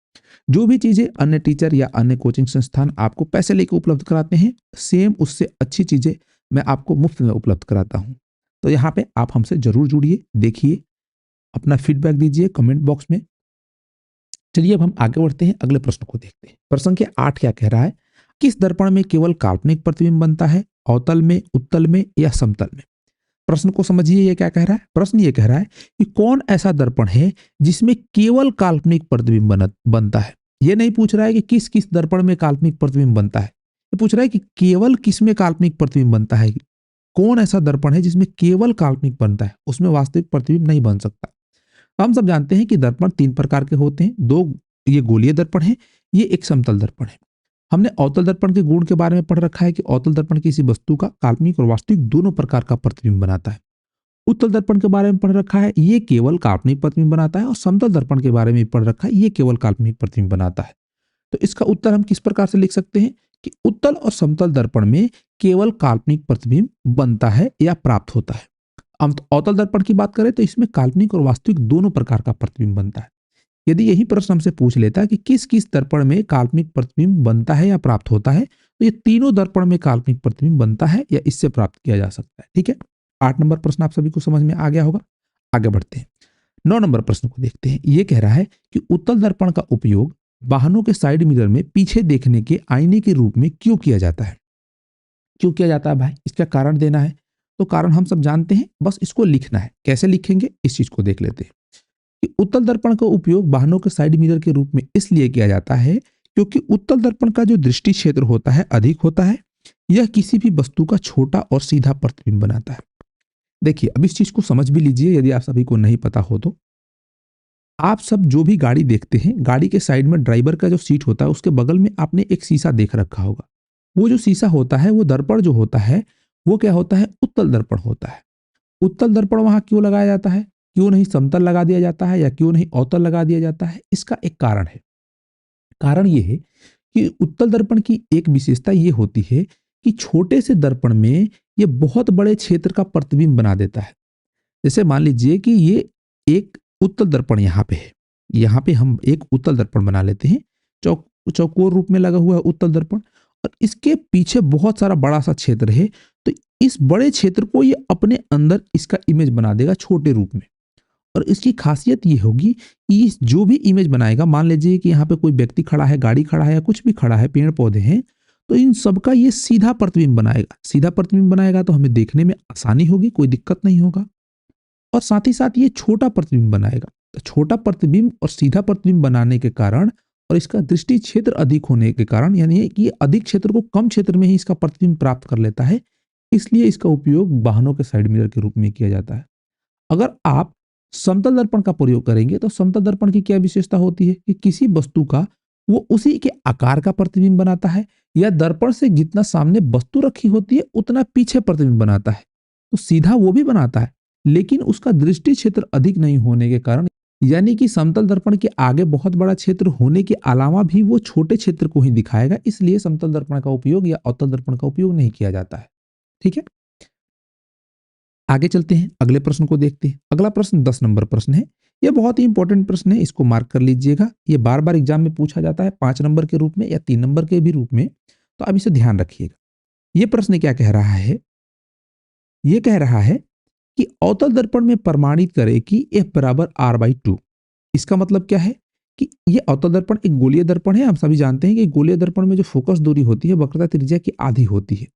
S1: जो भी चीज़ें अन्य टीचर या अन्य कोचिंग संस्थान आपको पैसे लेकर उपलब्ध कराते हैं, सेम उससे अच्छी चीज़ें मैं आपको मुफ्त में उपलब्ध कराता हूँ। तो यहाँ पे आप हमसे ज़रूर जुड़िए, देखिए, अपना फीडबैक दीजिए कमेंट बॉक्स में। चलिए अब हम आगे बढ़ते हैं, अगले प्रश्न को देखते हैं। प्रश्न संख्या 8 क्या कह रहा है? किस दर्पण में केवल काल्पनिक प्रतिबिंब बनता है, अवतल में, उत्तल में या समतल में? प्रश्न को समझिए, ये क्या कह रहा है। प्रश्न ये कह रहा है कि कौन ऐसा दर्पण है जिसमें केवल काल्पनिक प्रतिबिंब बनता है। ये नहीं पूछ रहा है कि किस किस दर्पण में काल्पनिक प्रतिबिंब बनता है, ये पूछ रहा है कि केवल किस में काल्पनिक प्रतिबिंब बनता है। कौन ऐसा दर्पण है जिसमें केवल काल्पनिक बनता है, उसमें वास्तविक प्रतिबिंब नहीं बन सकता। तो हम सब जानते हैं कि दर्पण 3 प्रकार के होते हैं। 2 ये गोलीय दर्पण है, ये एक समतल दर्पण है। हमने अवतल दर्पण के गुण के बारे में पढ़ रखा है कि अवतल दर्पण किसी वस्तु का काल्पनिक और वास्तविक दोनों प्रकार का प्रतिबिंब बनाता है। उत्तल दर्पण के बारे में पढ़ रखा है, ये केवल काल्पनिक प्रतिबिंब बनाता है, और समतल दर्पण के बारे में पढ़ रखा है, ये केवल काल्पनिक प्रतिबिंब बनाता है। तो इसका उत्तर हम किस प्रकार से लिख सकते हैं कि उत्तल और समतल दर्पण में केवल काल्पनिक प्रतिबिंब बनता है या प्राप्त होता है। हम अवतल दर्पण की बात करें तो इसमें काल्पनिक और वास्तविक दोनों प्रकार का प्रतिबिंब बनता है। यदि यही प्रश्न हमसे पूछ लेता है कि किस किस दर्पण में काल्पनिक प्रतिबिंब बनता है या प्राप्त होता है, तो ये तीनों दर्पण में काल्पनिक प्रतिबिंब बनता है या इससे प्राप्त किया जा सकता है। ठीक है, 8 नंबर प्रश्न आप सभी को समझ में आ गया होगा। आगे बढ़ते हैं, 9 नंबर प्रश्न को देखते हैं। ये कह रहा है कि उत्तल दर्पण का उपयोग वाहनों के साइड मिरर में पीछे देखने के आईने के रूप में क्यों किया जाता है। क्यों किया जाता है भाई, इसका कारण देना है। तो कारण हम सब जानते हैं, बस इसको लिखना है। कैसे लिखेंगे इस चीज को देख लेते हैं कि उत्तल दर्पण का उपयोग वाहनों के साइड मिरर के रूप में इसलिए किया जाता है क्योंकि उत्तल दर्पण का जो दृष्टि क्षेत्र होता है अधिक होता है। यह किसी भी वस्तु का छोटा और सीधा प्रतिबिंब बनाता है। देखिए, अब इस चीज को समझ भी लीजिए, यदि आप सभी को नहीं पता हो तो। आप सब जो भी गाड़ी देखते हैं, गाड़ी के साइड में ड्राइवर का जो सीट होता है उसके बगल में आपने एक शीशा देख रखा होगा। वो जो शीशा होता है, वो दर्पण जो होता है, वो क्या होता है, उत्तल दर्पण होता है। उत्तल दर्पण वहां क्यों लगाया जाता है, क्यों नहीं समतल लगा दिया जाता है या क्यों नहीं अवतल लगा दिया जाता है? इसका एक कारण है। कारण ये है कि उत्तल दर्पण की एक विशेषता ये होती है कि छोटे से दर्पण में ये बहुत बड़े क्षेत्र का प्रतिबिंब बना देता है। जैसे मान लीजिए कि ये एक उत्तल दर्पण यहाँ पे है, यहाँ पे हम एक उत्तल दर्पण बना लेते हैं, चौकोर रूप में लगा हुआ है उत्तल दर्पण, और इसके पीछे बहुत सारा बड़ा सा क्षेत्र है। तो इस बड़े क्षेत्र को ये अपने अंदर इसका इमेज बना देगा छोटे रूप में। और इसकी खासियत ये होगी कि इस जो भी इमेज बनाएगा, मान लीजिए कि यहाँ पे कोई व्यक्ति खड़ा है, गाड़ी खड़ा है या कुछ भी खड़ा है, पेड़ पौधे हैं, तो इन सबका ये सीधा प्रतिबिंब बनाएगा। सीधा प्रतिबिंब बनाएगा तो हमें देखने में आसानी होगी, कोई दिक्कत नहीं होगा। और साथ ही साथ ये छोटा प्रतिबिंब बनाएगा। तो छोटा प्रतिबिंब और सीधा प्रतिबिंब बनाने के कारण और इसका दृष्टि क्षेत्र अधिक होने के कारण, यानी कि ये अधिक क्षेत्र को कम क्षेत्र में ही इसका प्रतिबिंब प्राप्त कर लेता है, इसलिए इसका उपयोग वाहनों के साइड मिरर के रूप में किया जाता है। अगर आप समतल दर्पण का प्रयोग करेंगे तो समतल दर्पण की क्या विशेषता होती है कि किसी वस्तु का वो उसी के आकार का प्रतिबिंब बनाता है, या दर्पण से जितना सामने वस्तु रखी होती है उतना पीछे प्रतिबिंब बनाता है। तो सीधा वो भी बनाता है, लेकिन उसका दृष्टि क्षेत्र अधिक नहीं होने के कारण, यानी कि समतल दर्पण के आगे बहुत बड़ा क्षेत्र होने के अलावा भी वो छोटे क्षेत्र को ही दिखाएगा, इसलिए समतल दर्पण का उपयोग या अवतल दर्पण का उपयोग नहीं किया जाता है। ठीक है, आगे चलते हैं, अगले प्रश्न को देखते हैं। अगला प्रश्न 10 नंबर प्रश्न है। यह बहुत ही इंपॉर्टेंट प्रश्न है, इसको मार्क कर लीजिएगा। ये बार बार एग्जाम में पूछा जाता है, 5 नंबर के रूप में या 3 नंबर के भी रूप में, तो अब इसे ध्यान रखिएगा। ये प्रश्न क्या कह रहा है, ये कह रहा है कि अवतल दर्पण में प्रमाणित करें कि F बराबर R/2। इसका मतलब क्या है कि ये अवतल दर्पण एक गोलीय दर्पण है। हम सभी जानते हैं कि गोलीय दर्पण में जो फोकस दूरी होती है वक्रता त्रिज्या की आधी होती है।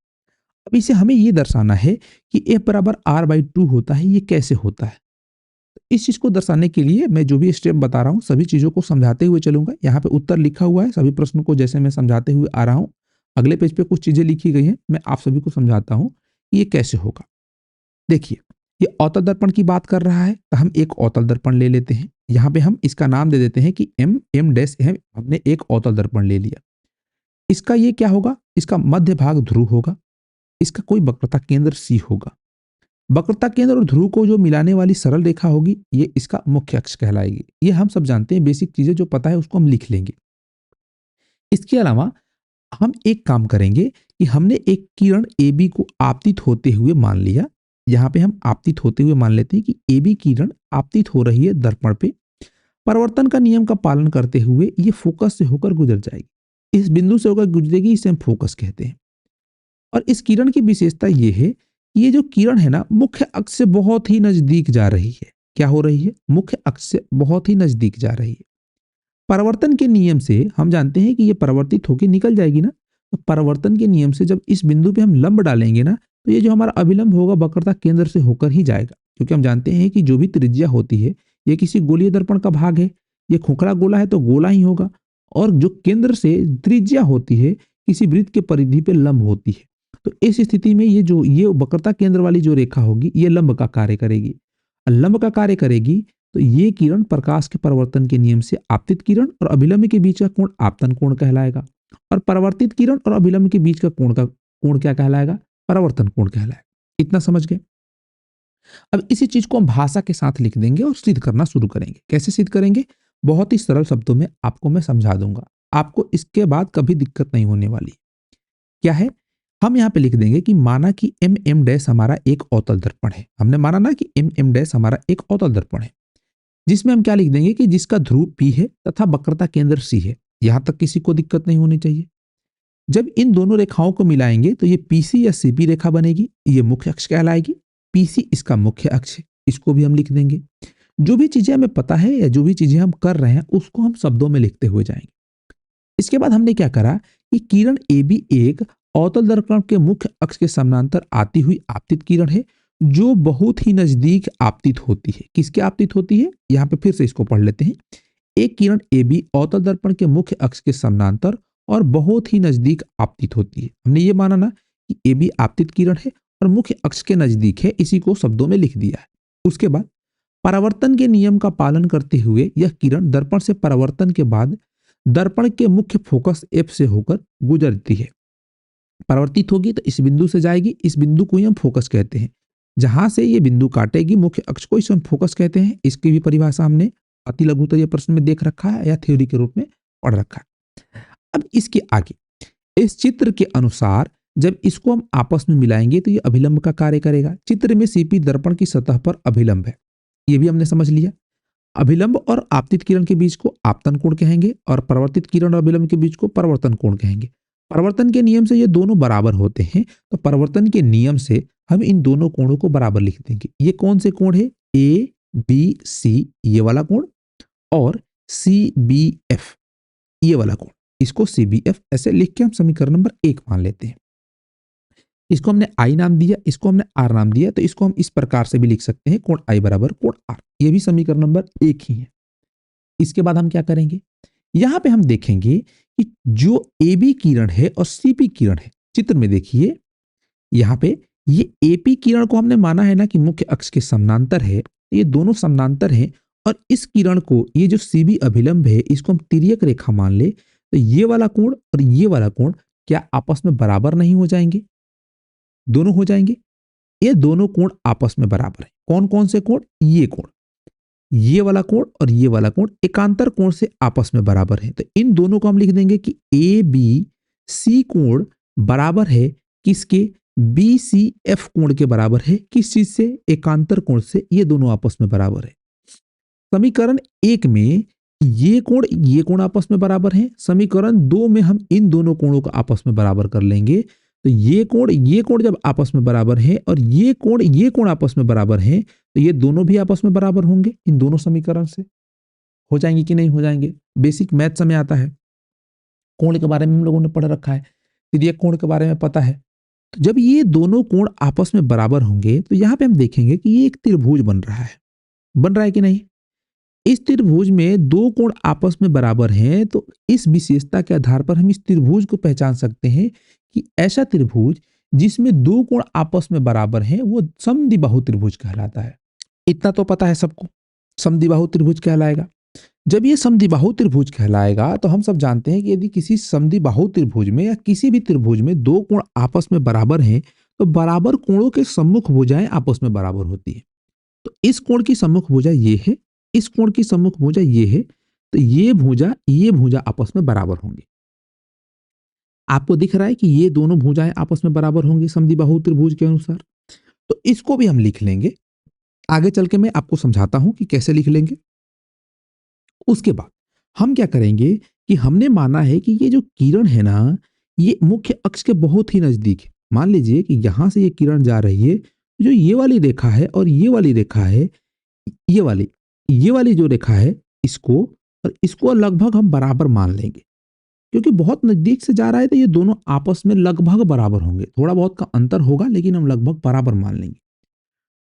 S1: अब इसे हमें ये दर्शाना है कि F बराबर R/2 होता है, ये कैसे होता है। इस चीज को दर्शाने के लिए मैं जो भी स्टेप बता रहा हूँ सभी चीजों को समझाते हुए चलूंगा। यहाँ पे उत्तर लिखा हुआ है, सभी प्रश्नों को जैसे मैं समझाते हुए आ रहा हूँ अगले पेज पे कुछ चीजें लिखी गई हैं, मैं आप सभी को समझाता हूं कि ये कैसे होगा। देखिए, ये अवतल दर्पण की बात कर रहा है, तो हम एक अवतल दर्पण ले लेते हैं। यहाँ पे हम इसका नाम दे देते हैं कि एम डैश है, हमने एक अवतल दर्पण ले लिया। इसका ये क्या होगा, इसका मध्य भाग ध्रुव होगा, इसका कोई वक्रता केंद्र सी होगा। वक्रता केंद्र और ध्रुव को जो मिलाने वाली सरल रेखा होगी, ये इसका मुख्य अक्ष कहलाएगी। ये हम सब जानते हैं, बेसिक चीजें जो पता है उसको हम लिख लेंगे। इसके अलावा हम एक काम करेंगे कि हमने एक किरण AB को आपतित होते हुए मान लिया। यहाँ पे हम आपतित होते हुए मान लेते हैं कि AB किरण आपतित हो रही है दर्पण पे। परावर्तन का नियम का पालन करते हुए ये फोकस से होकर गुजर जाएगी। इस बिंदु से होकर गुजरेगी, इसे हम फोकस कहते हैं। और इस किरण की विशेषता ये है कि ये जो किरण है ना, मुख्य अक्ष से बहुत ही नजदीक जा रही है। क्या हो रही है? मुख्य अक्ष से बहुत ही नजदीक जा रही है। परावर्तन के नियम से हम जानते हैं कि ये परावर्तित होकर निकल जाएगी ना, तो परावर्तन के नियम से जब इस बिंदु पे हम लंब डालेंगे ना, तो ये जो हमारा अभिलंब होगा वक्रता केंद्र से होकर ही जाएगा। क्योंकि हम जानते हैं कि जो भी त्रिज्या होती है, ये किसी गोलीय दर्पण का भाग है। ये खोखला गोला है तो गोला ही होगा, और जो केंद्र से त्रिज्या होती है किसी वृत्त के परिधि पे लंब होती है। तो इस स्थिति में ये वक्रता केंद्र वाली जो रेखा होगी, ये लंब का कार्य करेगी। और लंब का कार्य करेगी तो ये किरण प्रकाश के परावर्तन के नियम से आपतित किरण और अभिलंब के बीच का कोण आपतन कोण कहलाएगा। और परावर्तित किरण और अभिलंब के बीच का कोण क्या कहलाएगा? परावर्तन कोण कहलाएगा। इतना समझ गए? अब इसी चीज को हम भाषा के साथ लिख देंगे और सिद्ध करना शुरू करेंगे। कैसे सिद्ध करेंगे? बहुत ही सरल शब्दों में आपको मैं समझा दूंगा। आपको इसके बाद कभी दिक्कत नहीं होने वाली। क्या है? हम यहाँ पे लिख देंगे कि माना कि एम डैश हमारा एक अवतल दर्पण है। हमने माना ना कि एम डैश हमारा एक अवतल दर्पण है, जिसमें हम क्या लिख देंगे कि जिसका ध्रुव P है तथा वक्रता केंद्र C है। यहां तक किसी को दिक्कत नहीं होनी चाहिए। जब इन दोनों रेखाओं को मिलाएंगे तो ये PC या CP रेखा बनेगी। ये मुख्य अक्ष कहलाएगी। PC इसका मुख्य अक्ष है, इसको भी हम लिख देंगे। जो भी चीजें हमें पता है या जो भी चीजें हम कर रहे हैं उसको हम शब्दों में लिखते हुए जाएंगे। इसके बाद हमने क्या करा कि किरण AB एक अवतल दर्पण के मुख्य अक्ष के समानांतर आती हुई आपतित किरण है, जो बहुत ही नजदीक आपतित होती है। किसके आपतित होती है? यहाँ पे फिर से इसको पढ़ लेते हैं। एक किरण AB अवतल दर्पण के मुख्य अक्ष के समानांतर और बहुत ही नजदीक आपतित होती है। हमने ये माना ना कि AB आपतित किरण है और मुख्य अक्ष के नजदीक है, इसी को शब्दों में लिख दिया है। उसके बाद परावर्तन के नियम का पालन करते हुए यह किरण दर्पण से परावर्तन के बाद दर्पण के मुख्य फोकस F से होकर गुजरती है। परावर्तित होगी तो इस बिंदु से जाएगी। इस बिंदु को ही हम फोकस कहते हैं। जहां से ये बिंदु काटेगी मुख्य अक्ष को, इसे हम फोकस कहते हैं। इसकी भी परिभाषा हमने अति लघुत्तरीय प्रश्न में देख रखा है या थ्योरी के रूप में पढ़ रखा है। अब इसके आगे इस चित्र के अनुसार जब इसको हम आपस में मिलाएंगे तो ये अभिलंब का कार्य करेगा। चित्र में CP दर्पण की सतह पर अभिलंब है, ये भी हमने समझ लिया। अभिलंब और आपतित किरण के बीच को आपतन कोण कहेंगे और परावर्तित किरण और अभिलंब के बीच को परावर्तन कोण कहेंगे। परावर्तन के नियम से ये दोनों बराबर होते हैं, तो परावर्तन के नियम से हम इन दोनों कोणों को बराबर लिख देंगे। ये कौन से कोण है? ABC ये वाला कोण और CBF ये वाला कोण। इसको CBF ऐसे लिख के हम समीकरण नंबर 1 मान लेते हैं। इसको हमने I नाम दिया, इसको हमने R नाम दिया, तो इसको हम इस प्रकार से भी लिख सकते हैं, कोण I बराबर कोण R। ये भी समीकरण नंबर 1 ही है। इसके बाद हम क्या करेंगे? यहां पे हम देखेंगे कि जो AB किरण है और CP किरण है, चित्र में देखिए यहां पे ये AP किरण को हमने माना है ना कि मुख्य अक्ष के समानांतर है, ये दोनों समानांतर हैं। और इस किरण को, ये जो CB अभिलंब है, इसको हम तिर्यक रेखा मान ले, तो ये वाला कोण और ये वाला कोण क्या आपस में बराबर नहीं हो जाएंगे? दोनों हो जाएंगे। ये दोनों कोण आपस में बराबर है। कौन कौन से कोण? ये कोण, ये वाला कोण और ये वाला कोण एकांतर कोण से आपस में बराबर है। तो इन दोनों को हम लिख देंगे कि ABC कोण बराबर है किसके? BCF कोण के बराबर है। किस चीज से? एकांतर कोण से। ये दोनों आपस में बराबर है। समीकरण 1 में ये कोण आपस में बराबर है। समीकरण 2 में हम इन दोनों कोणों को आपस में बराबर कर लेंगे। तो ये कोण जब आपस में बराबर है और ये कोण आपस में बराबर है, तो ये दोनों भी आपस में बराबर होंगे। इन दोनों समीकरण से हो जाएंगे कि नहीं हो जाएंगे? बेसिक मैथ्स में आता है। कोण के बारे में हम लोगों ने पढ़ रखा है, तिर्यक कोण के बारे में पता है। तो जब ये दोनों कोण आपस में बराबर होंगे तो यहां पे हम देखेंगे कि ये एक त्रिभुज बन रहा है। बन रहा है कि नहीं? इस त्रिभुज में दो कोण आपस में बराबर हैं, तो इस विशेषता के आधार पर हम इस त्रिभुज को पहचान सकते हैं कि ऐसा त्रिभुज जिसमें दो कोण आपस में बराबर हैं वो समद्विबाहु त्रिभुज कहलाता है। इतना तो पता है सबको, समद्विबाहु त्रिभुज कहलाएगा। जब ये समद्विबाहु त्रिभुज कहलाएगा तो हम सब जानते हैं कि यदि किसी समद्विबाहु त्रिभुज में या किसी भी त्रिभुज में दो कोण आपस में बराबर हैं, तो बराबर कोणों के सम्मुख भुजाएं आपस में बराबर होती है। तो इस कोण की सम्मुख भुजा ये है, इस कोण की सम्मुख भुजा ये है, तो ये भुजा आपस में बराबर होंगे। आपको दिख रहा है कि ये दोनों भुजाएं आपस में बराबर होंगी समद्विबाहु त्रिभुज के अनुसार। तो इसको भी हम लिख लेंगे। आगे चल के मैं आपको समझाता हूं कि कैसे लिख लेंगे। उसके बाद हम क्या करेंगे कि हमने माना है कि ये जो किरण है ना, ये मुख्य अक्ष के बहुत ही नजदीक है। मान लीजिए कि यहां से ये किरण जा रही है, जो ये वाली रेखा है और ये वाली रेखा है, ये वाली जो रेखा है, इसको और इसको लगभग हम बराबर मान लेंगे, क्योंकि बहुत नजदीक से जा रहा है तो ये दोनों आपस में लगभग बराबर होंगे। थोड़ा बहुत का अंतर होगा लेकिन हम लगभग बराबर मान लेंगे।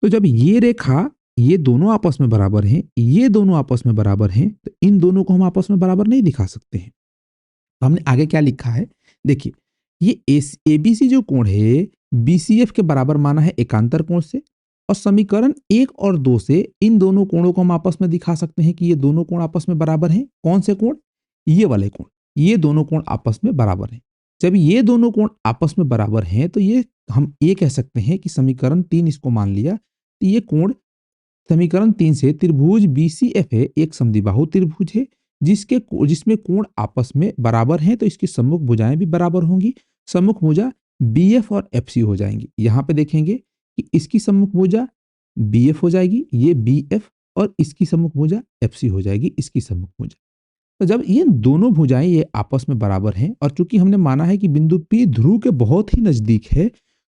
S1: तो जब ये रेखा, ये दोनों आपस में बराबर हैं, ये दोनों आपस में बराबर हैं, तो इन दोनों को हम आपस में बराबर नहीं दिखा सकते हैं। तो हमने आगे क्या लिखा है, देखिए, ये एबीसी जो कोण है, बीसीएफ के बराबर माना है एकांतर कोण से, और समीकरण 1 और 2 से इन दोनों कोणों को हम आपस में दिखा सकते हैं कि ये दोनों कोण आपस में बराबर हैं। कौन से कोण? ये वाले कोण। ये दोनों कोण आपस में बराबर हैं। जब ये दोनों कोण आपस में बराबर हैं, तो ये हम ये कह सकते हैं कि समीकरण 3 इसको मान लिया, तो ये कोण समीकरण 3 से त्रिभुज बीसीएफ है, एक समद्विबाहु त्रिभुज है जिसमें कोण आपस में बराबर हैं, तो इसकी सम्मुख भुजाएं भी बराबर होंगी। सम्मुख भुजा बीएफ और एफसी हो जाएंगी। यहां पे देखेंगे कि इसकी सम्मुख भुजा बीएफ हो जाएगी, ये बीएफ, और इसकी सम्मुख भुजा एफसी हो जाएगी, इसकी सम्मुख भुजा। तो जब ये दोनों भुजाएं ये आपस में बराबर हैं, और चूंकि हमने माना है कि बिंदु पी ध्रुव के बहुत ही नजदीक है,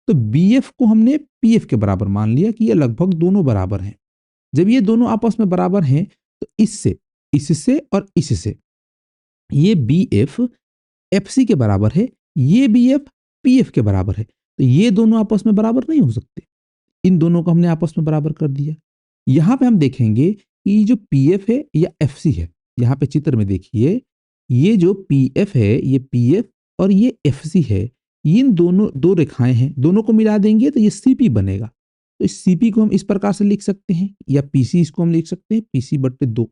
S1: तो बीएफ को हमने पीएफ के बराबर मान लिया कि ये लगभग दोनों बराबर हैं। जब ये दोनों आपस में बराबर हैं, तो इससे, इससे और इससे ये बी एफ एफ सी के बराबर है, ये बी एफ पी एफ के बराबर है, तो ये दोनों आपस में बराबर नहीं हो सकते। इन दोनों को हमने आपस में बराबर कर दिया। यहां पे हम देखेंगे कि जो पी एफ है या एफ सी है, यहां पे चित्र में देखिए, ये जो पी एफ है, ये पी एफ और ये एफ सी है, इन दोनों दो रेखाएं हैं, दोनों को मिला देंगे तो ये सीपी बनेगा। तो इस सीपी को हम इस प्रकार से लिख सकते हैं, या पीसी इसको हम लिख सकते हैं, पीसी बट्टे 2।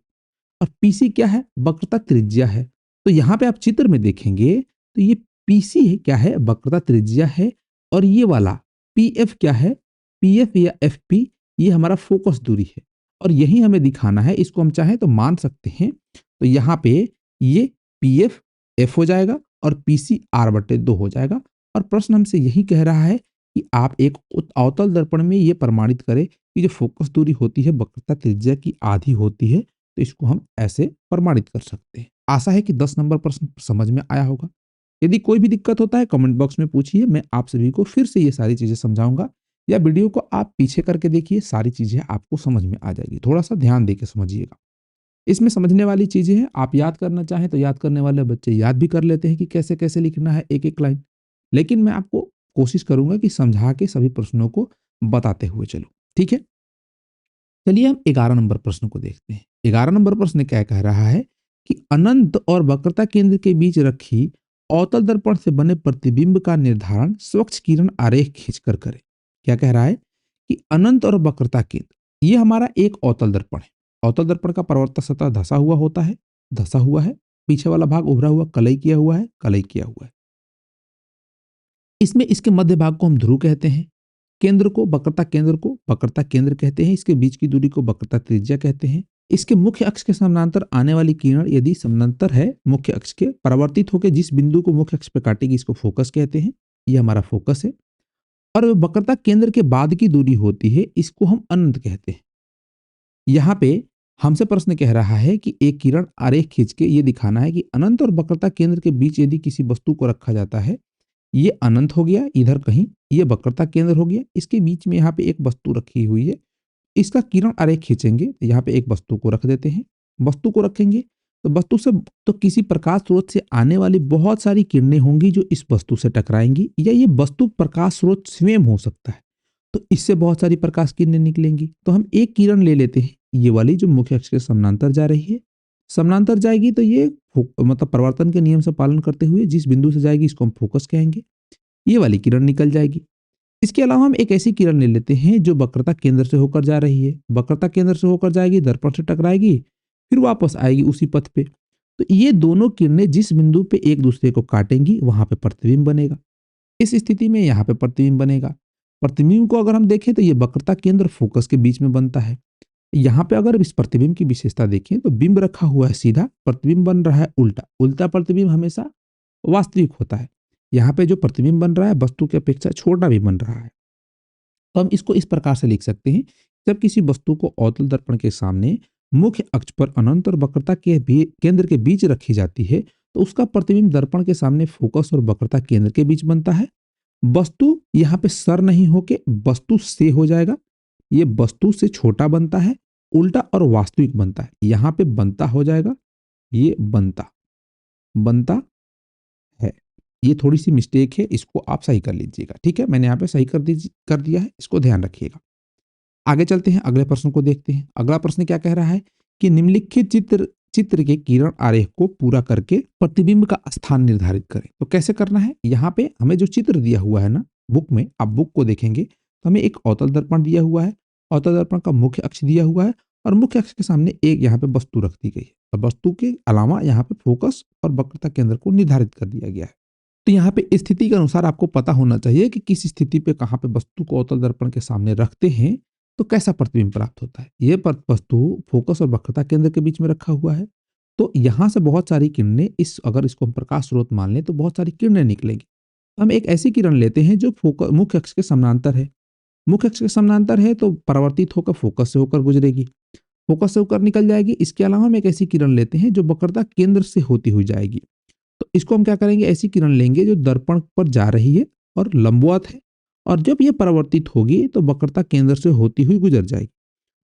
S1: और पीसी क्या है? वक्रता त्रिज्या है। तो यहाँ पे आप चित्र में देखेंगे तो ये पीसी है, क्या है? वक्रता त्रिज्या है। और ये वाला पीएफ क्या है? पीएफ या एफपी, ये हमारा फोकस दूरी है, और यही हमें दिखाना है। इसको हम चाहें तो मान सकते हैं। तो यहाँ पे ये पीएफ एफ हो जाएगा और पीसी आर बट्टे 2 हो जाएगा। और प्रश्न हमसे यही कह रहा है कि आप एक अवतल दर्पण में ये प्रमाणित करें कि जो फोकस दूरी होती है वक्रता त्रिज्या की आधी होती है। तो इसको हम ऐसे प्रमाणित कर सकते हैं। आशा है कि 10 नंबर प्रश्न समझ में आया होगा। यदि कोई भी दिक्कत होता है कमेंट बॉक्स में पूछिए, मैं आप सभी को फिर से ये सारी चीजें समझाऊंगा, या वीडियो को आप पीछे करके देखिए, सारी चीजें आपको समझ में आ जाएगी। थोड़ा सा ध्यान देके समझिएगा। इसमें समझने वाली चीजें हैं, आप याद करना चाहें तो याद करने वाले बच्चे याद भी कर लेते हैं कि कैसे कैसे लिखना है एक एक लाइन, लेकिन मैं आपको कोशिश करूंगा कि समझा के सभी प्रश्नों को बताते हुए चलो, ठीक है। चलिए हम 11 नंबर प्रश्न को देखते हैं। 11 नंबर प्रश्न क्या कह रहा है कि अनंत और वक्रता केंद्र के बीच रखी अवतल दर्पण से बने प्रतिबिंब का निर्धारण स्वच्छ किरण आरेख खींचकर करें। क्या कह रहा है कि अनंत और वक्रता केंद्र, ये हमारा एक अवतल दर्पण है। अवतल दर्पण का परावर्तक सतह धसा हुआ होता है, धसा हुआ है। पीछे वाला भाग उभरा हुआ, कलई किया हुआ है, कलई किया हुआ है। इसमें इसके मध्य भाग को हम ध्रुव कहते हैं। केंद्र को, वक्रता केंद्र को वक्रता केंद्र कहते हैं। इसके बीच की दूरी को वक्रता त्रिज्या कहते हैं। इसके मुख्य अक्ष के समानांतर आने वाली किरण यदि समानांतर है मुख्य अक्ष के, परावर्तित होकर जिस बिंदु को मुख्य अक्ष पे काटेगी, इसको फोकस कहते हैं। ये हमारा फोकस है। और वक्रता केंद्र के बाद की दूरी होती है, इसको हम अनंत कहते हैं। यहाँ पे हमसे प्रश्न कह रहा है कि एक किरण आरेख खींच के ये दिखाना है कि अनंत और वक्रता केंद्र के बीच यदि किसी वस्तु को रखा जाता है, ये अनंत हो गया इधर कहीं, ये वक्रता केंद्र हो गया, इसके बीच में यहाँ पे एक वस्तु रखी हुई है, इसका किरण आरेख खींचेंगे तो यहाँ पे एक वस्तु को रख देते हैं। वस्तु को रखेंगे तो वस्तु से तो किसी प्रकाश स्रोत से आने वाली बहुत सारी किरणें होंगी जो इस वस्तु से टकराएंगी, या ये वस्तु प्रकाश स्रोत स्वयं हो सकता है। तो इससे बहुत सारी प्रकाश किरणें निकलेंगी। तो हम एक किरण ले लेते हैं, ये वाली जो मुख्य अक्ष के समानांतर जा रही है। समानांतर जाएगी तो ये मतलब परावर्तन के नियम से पालन करते हुए जिस बिंदु से जाएगी इसको हम फोकस कहेंगे। ये वाली किरण निकल जाएगी। इसके अलावा हम एक ऐसी किरण ले लेते हैं जो वक्रता केंद्र से होकर जा रही है। वक्रता केंद्र से होकर जाएगी, दर्पण से टकराएगी, फिर वापस आएगी उसी पथ पे। तो ये दोनों किरणें जिस बिंदु पे एक दूसरे को काटेंगी वहां पे प्रतिबिंब बनेगा। इस स्थिति में यहाँ पे प्रतिबिंब बनेगा। प्रतिबिंब को अगर हम देखें तो ये वक्रता केंद्र फोकस के बीच में बनता है। यहाँ पे अगर इस प्रतिबिंब की विशेषता देखें तो बिंब रखा हुआ है सीधा, प्रतिबिंब बन रहा है उल्टा। उल्टा प्रतिबिंब हमेशा वास्तविक होता है। यहाँ पे जो प्रतिबिंब बन रहा है वस्तु की अपेक्षा छोटा भी बन रहा है। तो हम इसको इस प्रकार से लिख सकते हैं, जब किसी वस्तु को अवतल दर्पण के सामने मुख्य अक्ष पर अनंत और वक्रता के केंद्र के बीच रखी जाती है तो उसका प्रतिबिंब दर्पण के सामने फोकस और वक्रता केंद्र के बीच बनता है। वस्तु यहाँ पे सर नहीं होके वस्तु से हो जाएगा। ये वस्तु से छोटा बनता है, उल्टा और वास्तविक बनता है। यहाँ पे बनता हो जाएगा, ये बनता बनता है। ये थोड़ी सी मिस्टेक है, इसको आप सही कर लीजिएगा। ठीक है, मैंने यहाँ पे सही कर दिया है, इसको ध्यान रखिएगा। आगे चलते हैं, अगले प्रश्न को देखते हैं। अगला प्रश्न क्या कह रहा है कि निम्नलिखित चित्र के किरण आरेख को पूरा करके प्रतिबिंब का स्थान निर्धारित करें। तो कैसे करना है, यहाँ पे हमें जो चित्र दिया हुआ है ना बुक में, आप बुक को देखेंगे तो हमें एक अवतल दर्पण दिया हुआ है। अवतल दर्पण का मुख्य अक्ष दिया हुआ है और मुख्य अक्ष के सामने एक यहाँ पे वस्तु रख दी गई है और वस्तु के अलावा यहाँ पे फोकस और वक्रता केंद्र को निर्धारित कर दिया गया है। तो यहाँ पे स्थिति के अनुसार आपको पता होना चाहिए कि किस स्थिति पे कहाँ पे वस्तु को अवतल दर्पण के सामने रखते हैं तो कैसा प्रतिबिंब प्राप्त होता है। ये वस्तु फोकस और वक्रता केंद्र के बीच में रखा हुआ है तो यहाँ से बहुत सारी किरणें अगर इसको हम प्रकाश स्रोत मान लें तो बहुत सारी किरणें निकलेंगी। हम एक ऐसी किरण लेते हैं जो मुख्य अक्ष के समानांतर है। मुख्य अक्ष के समानांतर है तो परावर्तित होकर फोकस से होकर गुजरेगी, फोकस से होकर निकल जाएगी। इसके अलावा हम एक ऐसी किरण लेते हैं जो वक्रता केंद्र से होती हुई जाएगी। तो इसको हम क्या करेंगे, ऐसी किरण लेंगे जो दर्पण पर जा रही है और लंबवत है और जब ये परावर्तित होगी तो वक्रता केंद्र से होती हुई गुजर जाएगी।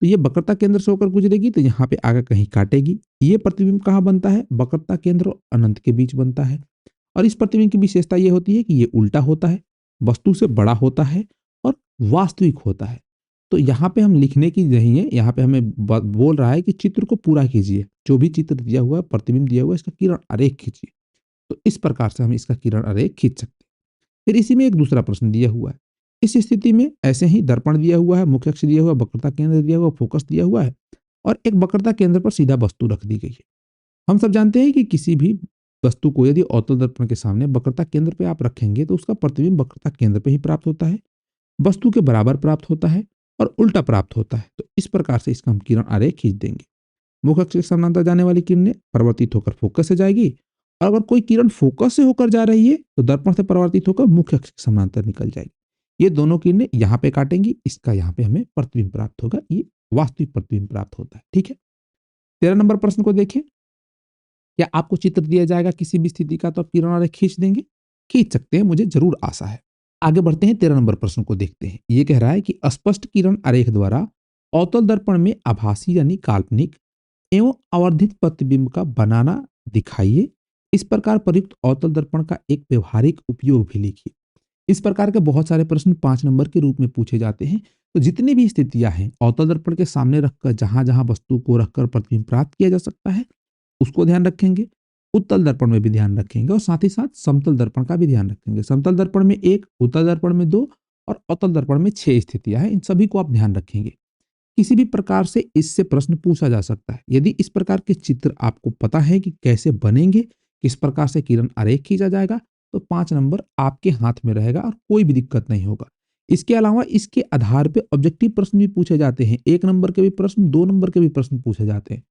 S1: तो ये वक्रता केंद्र से होकर गुजरेगी तो यहाँ पे आगे कहीं काटेगी। ये प्रतिबिंब कहाँ बनता है, वक्रता केंद्र और अनंत के बीच बनता है। और इस प्रतिबिंब की विशेषता ये होती है कि ये उल्टा होता है, वस्तु से बड़ा होता है और वास्तविक होता है। तो यहाँ पे हम लिखने की नहीं है, यहाँ पे हमें बोल रहा है कि चित्र को पूरा कीजिए। जो भी चित्र दिया हुआ है, प्रतिबिंब दिया हुआ है, इसका किरण आरेख खींचिए। तो इस प्रकार से हम इसका किरण आरेख खींच सकते हैं। फिर इसी में एक दूसरा प्रश्न दिया हुआ है। इस स्थिति में ऐसे ही दर्पण दिया हुआ है, मुख्य अक्ष दिया हुआ है, वक्रता केंद्र दिया हुआ, फोकस दिया हुआ है और एक वक्रता केंद्र पर सीधा वस्तु रख दी गई है। हम सब जानते हैं कि किसी भी वस्तु को यदि अवतल दर्पण के सामने वक्रता केंद्र पे आप रखेंगे तो उसका प्रतिबिंब वक्रता केंद्र पे ही प्राप्त होता है, वस्तु के बराबर प्राप्त होता है और उल्टा प्राप्त होता है। तो इस प्रकार से इसका हम किरण आरेख खींच देंगे। मुख्य अक्ष के समानांतर जाने वाली किरणें परावर्तित होकर फोकस से जाएगी और अगर कोई किरण फोकस से होकर जा रही है तो दर्पण से परावर्तित होकर मुख्य अक्ष के समानांतर निकल जाएगी। ये दोनों किरणें यहाँ पे काटेंगी, इसका यहाँ पे हमें प्रतिबिंब प्राप्त होगा। ये वास्तविक प्रतिबिंब प्राप्त होता है। ठीक है, 13 नंबर प्रश्न को देखें। क्या आपको चित्र दिया जाएगा किसी भी स्थिति का तो आप किरण आरेख खींच देंगे? खींच सकते हैं, मुझे जरूर आशा है। आगे बढ़ते हैं, 13 नंबर प्रश्न को देखते हैं। ये कह रहा है कि स्पष्ट किरण आरेख द्वारा अवतल दर्पण में आभासी यानी काल्पनिक एवं आवर्धित प्रतिबिंब का बनाना दिखाइए। इस प्रकार प्रयुक्त अवतल दर्पण का एक व्यवहारिक उपयोग भी लिखिए। इस प्रकार के बहुत सारे प्रश्न 5 नंबर के रूप में पूछे जाते हैं। तो जितनी भी स्थितियां हैं अवतल दर्पण के सामने रखकर जहां जहां वस्तु को रखकर प्रतिबिंब प्राप्त किया जा सकता है उसको ध्यान रखेंगे। उत्तल दर्पण में भी ध्यान रखेंगे और साथ ही साथ समतल दर्पण का भी ध्यान रखेंगे। समतल दर्पण में 1, उत्तल दर्पण में 2 और अवतल दर्पण में 6 स्थितियां हैं। इन सभी को आप ध्यान रखेंगे। किसी भी प्रकार से इससे प्रश्न पूछा जा सकता है। यदि इस प्रकार के चित्र आपको पता है कि कैसे बनेंगे, किस प्रकार से किरण आरेख खींचा जाएगा, तो 5 नंबर आपके हाथ में रहेगा और कोई भी दिक्कत नहीं होगा। इसके अलावा इसके आधार पे ऑब्जेक्टिव प्रश्न भी पूछे जाते हैं। 1 नंबर के भी प्रश्न, 2 नंबर के भी प्रश्न पूछे जाते हैं।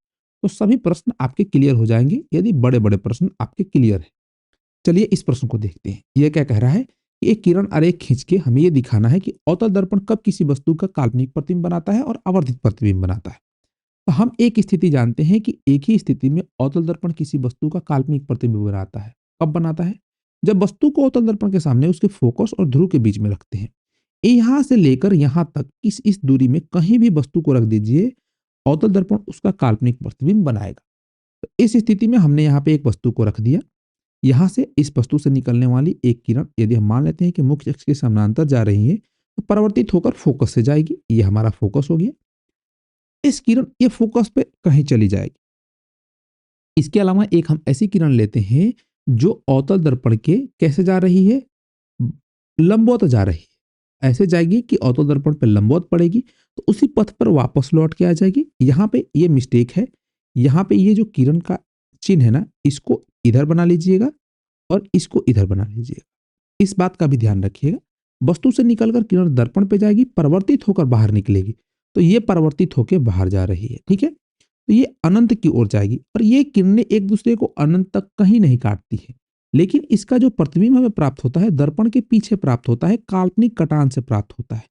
S1: तो सभी प्रश्न आपके क्लियर हो जाएंगे यदि बड़े-बड़े प्रश्न आपके क्लियर है। चलिए इस प्रश्न को देखते हैं। यह क्या कह रहा है कि एक किरण आरेख खींच के हमें यह दिखाना है कि अवतल दर्पण कब किसी वस्तु का काल्पनिक प्रतिबिंब बनाता है और आवर्धित प्रतिबिंब बनाता है। तो हम एक स्थिति जानते हैं कि एक ही स्थिति में अवतल दर्पण किसी वस्तु का काल्पनिक प्रतिबिंब बनाता है। कब बनाता है? जब वस्तु को अवतल दर्पण के सामने उसके फोकस और ध्रुव के बीच में रखते हैं। यहां से लेकर यहां तक इस दूरी में कहीं भी वस्तु को रख दीजिए, अवतल दर्पण उसका काल्पनिक प्रतिबिंब बनाएगा। तो इस स्थिति में हमने यहाँ पे एक वस्तु को रख दिया। यहाँ से इस वस्तु से निकलने वाली एक किरण यदि हम मान लेते हैं कि मुख्य अक्ष के समानांतर जा रही है तो परावर्तित होकर फोकस से जाएगी। ये हमारा फोकस हो गया। इस किरण ये फोकस पे कहीं चली जाएगी। इसके अलावा एक हम ऐसी किरण लेते हैं जो अवतल दर्पण के कैसे जा रही है, लंबवत जा रही है। ऐसे जाएगी कि अवतल दर्पण पे लंबवत पड़ेगी, तो उसी पथ पर वापस लौट के आ जाएगी। यहाँ पे ये मिस्टेक है, यहाँ पे ये जो किरण का चिन्ह है ना, इसको इधर बना लीजिएगा और इसको इधर बना लीजिएगा। इस बात का भी ध्यान रखिएगा। वस्तु से निकलकर किरण दर्पण पे जाएगी, परिवर्तित होकर बाहर निकलेगी, तो ये परिवर्तित होकर बाहर जा रही है, ठीक है। तो ये अनंत की ओर जाएगी और ये किरणें एक दूसरे को अनंत तक कहीं नहीं काटती है। लेकिन इसका जो प्रतिबिंब हमें प्राप्त होता है दर्पण के पीछे प्राप्त होता है, काल्पनिक कटान से प्राप्त होता है।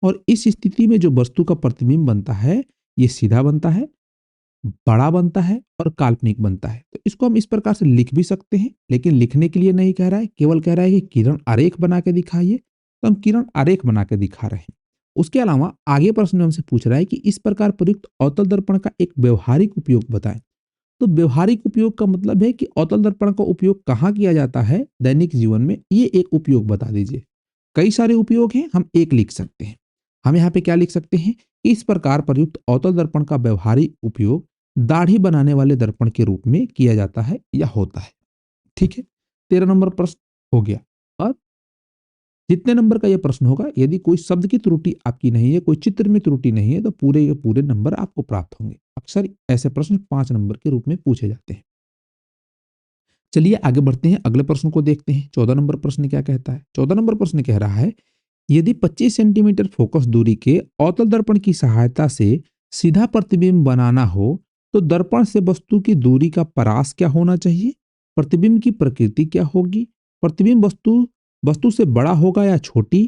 S1: और इस स्थिति में जो वस्तु का प्रतिबिंब बनता है, ये सीधा बनता है, बड़ा बनता है और काल्पनिक बनता है। तो इसको हम इस प्रकार से लिख भी सकते हैं, लेकिन लिखने के लिए नहीं कह रहा है, केवल कह रहा है कि किरण आरेख बना के दिखाइए। तो हम किरण आरेख बना के दिखा रहे हैं। उसके अलावा आगे प्रश्न में हमसे पूछ रहा है कि इस प्रकार प्रयुक्त अवतल दर्पण का एक व्यवहारिक उपयोग बताएं। तो व्यवहारिक उपयोग का मतलब है कि अवतल दर्पण का उपयोग कहाँ किया जाता है दैनिक जीवन में, ये एक उपयोग बता दीजिए। कई सारे उपयोग हैं, हम एक लिख सकते हैं। हम यहाँ पे क्या लिख सकते हैं, इस प्रकार प्रयुक्त अवतल दर्पण का व्यवहारिक उपयोग दाढ़ी बनाने वाले दर्पण के रूप में किया जाता है या होता है। ठीक है, 13 नंबर प्रश्न हो गया। और जितने नंबर का यह प्रश्न होगा, यदि कोई शब्द की त्रुटि आपकी नहीं है, कोई चित्र में त्रुटि नहीं है, तो पूरे के पूरे नंबर आपको प्राप्त होंगे। अक्सर ऐसे प्रश्न 5 नंबर के रूप में पूछे जाते हैं। चलिए आगे बढ़ते हैं, अगले प्रश्न को देखते हैं। 14 नंबर प्रश्न क्या कहता है। 14 नंबर प्रश्न कह रहा है, यदि 25 सेंटीमीटर फोकस दूरी के अवतल दर्पण की सहायता से सीधा प्रतिबिंब बनाना हो, तो दर्पण से वस्तु की दूरी का परास क्या होना चाहिए, प्रतिबिंब की प्रकृति क्या होगी, प्रतिबिंब वस्तु वस्तु से बड़ा होगा या छोटी।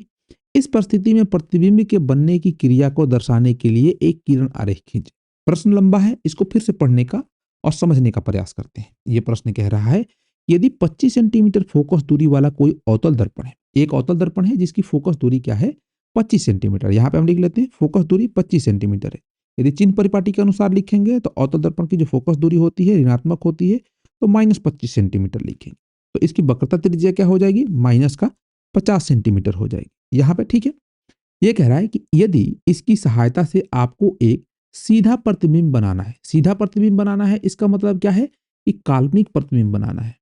S1: इस परिस्थिति में प्रतिबिंब के बनने की क्रिया को दर्शाने के लिए एक किरण आरेख खींचे। प्रश्न लंबा है, इसको फिर से पढ़ने का और समझने का प्रयास करते हैं। यह प्रश्न कह रहा है, यदि 25 सेंटीमीटर फोकस दूरी वाला कोई अवतल दर्पण है, एक अवतल दर्पण है जिसकी फोकस दूरी क्या है, 25 सेंटीमीटर। यहाँ पे हम लिख लेते हैं फोकस दूरी 25 सेंटीमीटर है। यदि चिन्ह परिपाटी के अनुसार लिखेंगे तो अवतल दर्पण की जो फोकस दूरी होती है ऋणात्मक होती है, तो -25 सेंटीमीटर लिखेंगे। तो इसकी वक्रता त्रिज्या क्या हो जाएगी, माइनस का 50 सेंटीमीटर हो जाएगी यहाँ पे, ठीक है। ये कह रहा है कि यदि इसकी सहायता से आपको एक सीधा प्रतिबिंब बनाना है, सीधा प्रतिबिंब बनाना है, इसका मतलब क्या है कि काल्पनिक प्रतिबिंब बनाना है।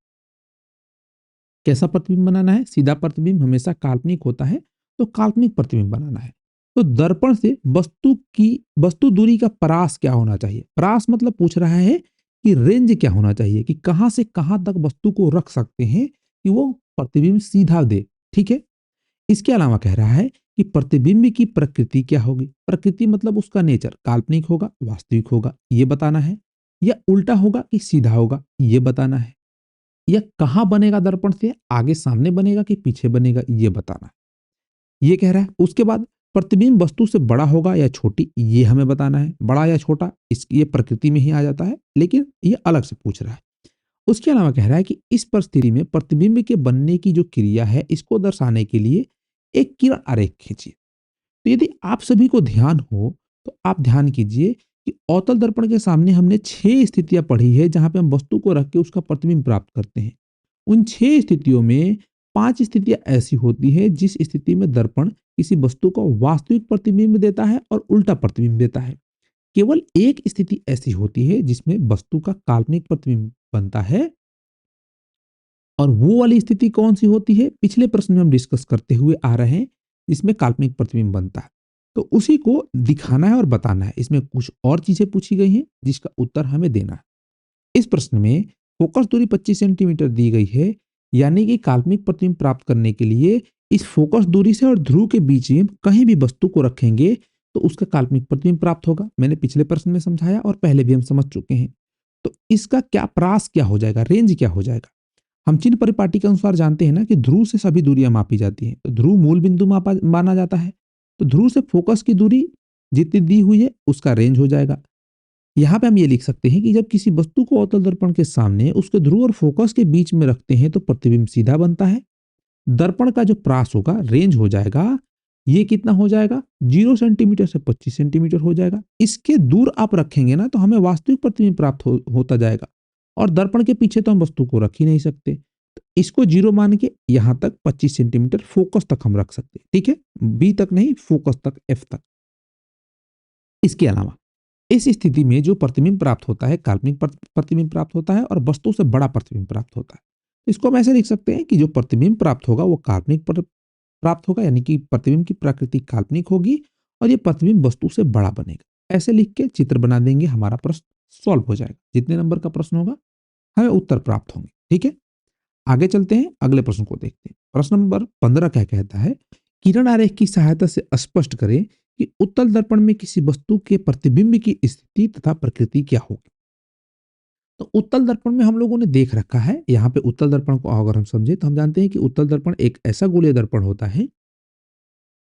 S1: कैसा प्रतिबिंब बनाना है, सीधा प्रतिबिंब हमेशा काल्पनिक होता है, तो काल्पनिक प्रतिबिंब बनाना है। तो दर्पण से वस्तु दूरी का परास क्या होना चाहिए। परास मतलब पूछ रहा है कि रेंज क्या होना चाहिए, कि कहां से कहां तक वस्तु को रख सकते हैं कि वो प्रतिबिंब सीधा दे, ठीक है। इसके अलावा कह रहा है कि प्रतिबिंब की प्रकृति क्या होगी। प्रकृति मतलब उसका नेचर, काल्पनिक होगा, वास्तविक होगा, ये बताना है, या उल्टा होगा कि सीधा होगा, ये बताना है। यह कहाँ बनेगा दर्पण से, आगे सामने बनेगा कि पीछे बनेगा, ये बताना है। ये कह रहा है। उसके बाद प्रतिबिंब वस्तु से बड़ा होगा या छोटी, ये हमें बताना है। बड़ा या छोटा ये प्रकृति में ही आ जाता है, लेकिन ये अलग से पूछ रहा है। उसके अलावा कह रहा है कि इस परिस्थिति में प्रतिबिंब के बनने की जो क्रिया है, इसको दर्शाने के लिए एक किरण आरेख खींचिए। तो यदि आप सभी को ध्यान हो, तो आप ध्यान कीजिए कि अवतल दर्पण के सामने हमने 6 स्थितियां पढ़ी है, जहां पे हम वस्तु को रख के उसका प्रतिबिंब प्राप्त करते हैं। उन 6 स्थितियों में 5 स्थितियां ऐसी होती है जिस स्थिति में दर्पण किसी वस्तु को वास्तविक प्रतिबिंब देता है और उल्टा प्रतिबिंब देता है। केवल एक स्थिति ऐसी होती है जिसमें वस्तु का काल्पनिक प्रतिबिंब बनता है, और वो वाली स्थिति कौन सी होती है, पिछले प्रश्न में हम डिस्कस करते हुए आ रहे हैं, इसमें काल्पनिक प्रतिबिंब बनता है। तो उसी को दिखाना है और बताना है। इसमें कुछ और चीजें पूछी गई हैं जिसका उत्तर हमें देना है। इस प्रश्न में फोकस दूरी 25 सेंटीमीटर दी गई है, यानी कि काल्पनिक प्रतिबिंब प्राप्त करने के लिए इस फोकस दूरी से और ध्रुव के बीच में कहीं भी वस्तु को रखेंगे तो उसका काल्पनिक प्रतिबिंब प्राप्त होगा। मैंने पिछले प्रश्न में समझाया और पहले भी हम समझ चुके हैं। तो इसका क्या प्रास क्या हो जाएगा, रेंज क्या हो जाएगा। हम चिन्ह परिपाटी के अनुसार जानते हैं ना कि ध्रुव से सभी दूरियां मापी जाती हैं, तो ध्रुव मूल बिंदु मापा माना जाता है। तो ध्रुव से फोकस की दूरी जितनी दी हुई है उसका रेंज हो जाएगा। यहाँ पे हम ये लिख सकते हैं कि जब किसी वस्तु को अवतल दर्पण के सामने उसके ध्रुव और फोकस के बीच में रखते हैं तो प्रतिबिंब सीधा बनता है। दर्पण का जो प्रास होगा, रेंज हो जाएगा, ये कितना हो जाएगा, 0 सेंटीमीटर से 25 सेंटीमीटर हो जाएगा। इसके दूर आप रखेंगे ना तो हमें वास्तविक प्रतिबिंब प्राप्त होता जाएगा, और दर्पण के पीछे तो हम वस्तु को रख ही नहीं सकते। तो इसको 0 मान के यहां तक 25 सेंटीमीटर फोकस तक हम रख सकते हैं, ठीक है। बी तक नहीं, फोकस तक, एफ तक। इसके अलावा इस स्थिति में जो प्रतिबिंब प्राप्त होता है काल्पनिक प्रतिबिंब प्राप्त होता है और वस्तु से बड़ा प्रतिबिंब प्राप्त होता है। इसको हम ऐसे लिख सकते हैं कि जो प्रतिबिंब प्राप्त होगा वो काल्पनिक प्राप्त होगा, यानी कि प्रतिबिंब की प्रकृति काल्पनिक होगी और ये प्रतिबिंब वस्तु से बड़ा बनेगा। ऐसे लिख के चित्र बना देंगे, हमारा प्रश्न सॉल्व हो जाएगा। जितने नंबर का प्रश्न होगा हमें उत्तर प्राप्त होंगे। ठीक है, आगे चलते हैं, अगले प्रश्न को देखते हैं। प्रश्न नंबर 15 क्या कहता है, किरण आरेख की सहायता से स्पष्ट करें कि उत्तल दर्पण में किसी वस्तु के प्रतिबिंब की स्थिति तथा प्रकृति क्या होगी। तो उत्तल दर्पण में हम लोगों ने देख रखा है, यहाँ पे उत्तल दर्पण को अगर हम समझे तो हम जानते हैं कि उत्तल दर्पण एक ऐसा गोलीय दर्पण होता है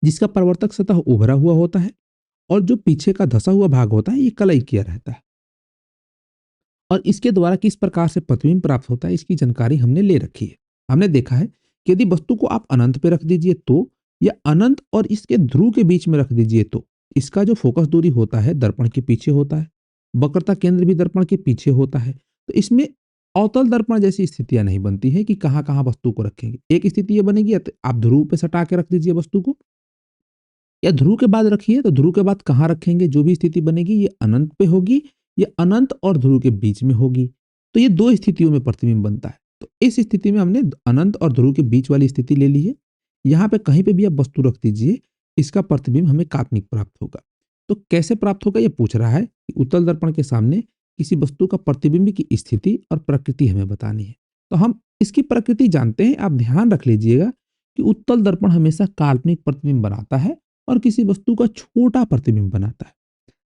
S1: जिसका परावर्तक सतह उभरा हुआ होता है और जो पीछे का धसा हुआ भाग होता है ये कलई किया रहता है। और इसके द्वारा किस प्रकार से प्रतिबिंब प्राप्त होता है इसकी जानकारी हमने ले रखी है। हमने देखा है कि यदि वस्तु को आप अनंत पे रख दीजिए तो, या अनंत और इसके ध्रुव के बीच में रख दीजिए तो, इसका जो फोकस दूरी होता है दर्पण के पीछे होता है, वक्रता केंद्र भी दर्पण के पीछे होता है। तो इसमें अवतल दर्पण जैसी स्थितियां नहीं बनती है कि कहाँ कहाँ वस्तु को रखेंगे। एक स्थिति ये बनेगी, या तो आप ध्रुव पे सटा के रख दीजिए वस्तु को, या ध्रुव के बाद रखिए तो ध्रुव के बाद कहाँ रखेंगे, जो भी स्थिति बनेगी ये अनंत पे होगी, ये अनंत और ध्रुव के बीच में होगी। तो ये दो स्थितियों में प्रतिबिंब बनता है। तो इस स्थिति में हमने अनंत और ध्रुव के बीच वाली स्थिति ले ली है। यहाँ पे कहीं पे भी आप वस्तु रख दीजिए, इसका प्रतिबिंब हमें काल्पनिक प्राप्त होगा। तो कैसे प्राप्त होगा ये पूछ रहा है कि उत्तल दर्पण के सामने किसी वस्तु का प्रतिबिंब की स्थिति और प्रकृति हमें बतानी है। तो हम इसकी प्रकृति जानते हैं। आप ध्यान रख लीजिएगा कि उत्तल दर्पण हमेशा काल्पनिक प्रतिबिंब बनाता है और किसी वस्तु का छोटा प्रतिबिंब बनाता है।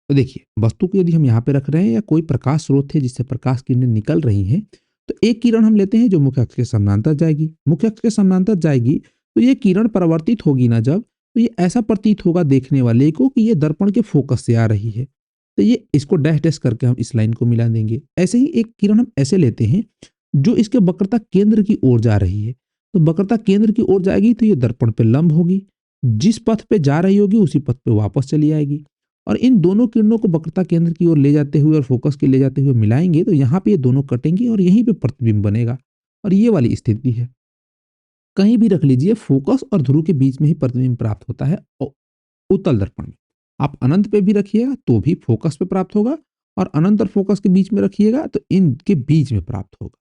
S1: तो देखिए, वस्तु को यदि हम यहाँ पे रख रहे हैं या कोई प्रकाश स्रोत है जिससे प्रकाश किरणें निकल रही हैं, तो एक किरण हम लेते हैं जो मुख्य अक्ष के समानांतर जाएगी। मुख्य अक्ष के समानांतर जाएगी तो ये किरण परावर्तित होगी ना जब, तो ये ऐसा प्रतीत होगा देखने वाले को कि ये दर्पण के फोकस से आ रही है। तो ये इसको डैश डैश करके हम इस लाइन को मिला देंगे। ऐसे ही एक किरण हम ऐसे लेते हैं जो इसके वक्रता केंद्र की ओर जा रही है। तो वक्रता केंद्र की ओर जाएगी तो ये दर्पण पे लंब होगी, जिस पथ पे जा रही होगी उसी पथ पे वापस चली आएगी। और इन दोनों किरणों को वक्रता केंद्र की ओर ले जाते हुए और फोकस के ले जाते हुए मिलाएंगे तो यहाँ पे ये दोनों कटेंगे और यहीं पे प्रतिबिंब बनेगा। और ये वाली स्थिति है। कहीं भी रख लीजिए, फोकस और ध्रुव के बीच में ही प्रतिबिंब प्राप्त होता है उत्तल दर्पण में। आप अनंत पे भी रखिएगा तो भी फोकस पे प्राप्त होगा, और अनंत और फोकस के बीच में रखिएगा तो इनके बीच में प्राप्त होगा।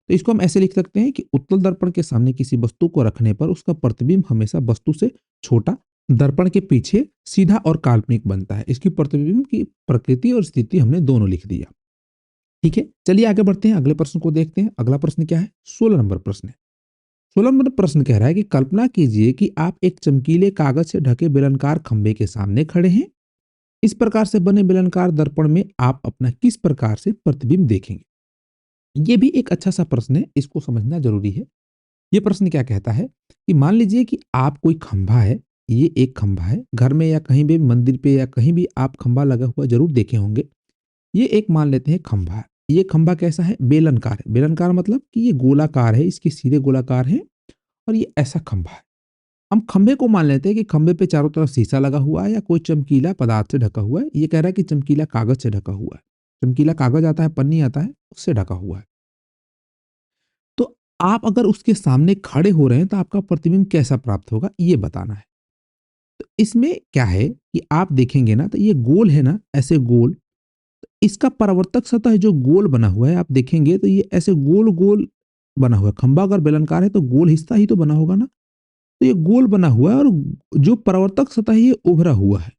S1: तो इसको हम ऐसे लिख सकते हैं कि उत्तल दर्पण के सामने किसी वस्तु को रखने पर उसका प्रतिबिंब हमेशा वस्तु से छोटा, दर्पण के पीछे सीधा और काल्पनिक बनता है। इसकी प्रतिबिंब की प्रकृति और स्थिति हमने दोनों लिख दिया। ठीक है, चलिए आगे बढ़ते हैं, अगले प्रश्न को देखते हैं। अगला प्रश्न क्या है, 16 नंबर प्रश्न है। 16 नंबर प्रश्न कह रहा है कि कल्पना कीजिए कि आप एक चमकीले कागज से ढके बेलनाकार खंभे के सामने खड़े हैं। इस प्रकार से बने बेलनाकार दर्पण में आप अपना किस प्रकार से प्रतिबिंब देखेंगे। ये भी एक अच्छा सा प्रश्न है, इसको समझना जरूरी है। ये प्रश्न क्या कहता है कि मान लीजिए कि आप कोई खंभा है, ये एक खंभा है, घर में या कहीं भी मंदिर पे या कहीं भी आप खंभा लगा हुआ जरूर देखे होंगे। ये एक मान लेते हैं खंभा है। ये खंभा कैसा है, बेलनकार है। बेलनकार मतलब कि ये गोलाकार है, इसके सिरे गोलाकार है और ये ऐसा खंभा है। हम खंभे को मान लेते हैं कि खंभे पे चारों तरफ शीशा लगा हुआ है या कोई चमकीला पदार्थ से ढका हुआ है। ये कह रहा है कि चमकीला कागज से ढका हुआ है। चमकीला कागज आता है, पन्नी आता है, उससे ढका हुआ है। तो आप अगर उसके सामने खड़े हो रहे हैं तो आपका प्रतिबिंब कैसा प्राप्त होगा ये बताना है। तो इसमें क्या है कि आप देखेंगे ना तो ये गोल है ना, ऐसे गोल, इसका परावर्तक सतह जो गोल बना हुआ है आप देखेंगे तो ये ऐसे गोल गोल बना हुआ है। खंभा अगर बेलनाकार है तो गोल हिस्सा ही तो बना होगा ना। तो ये गोल बना हुआ है और जो परावर्तक सतह है ये उभरा हुआ है।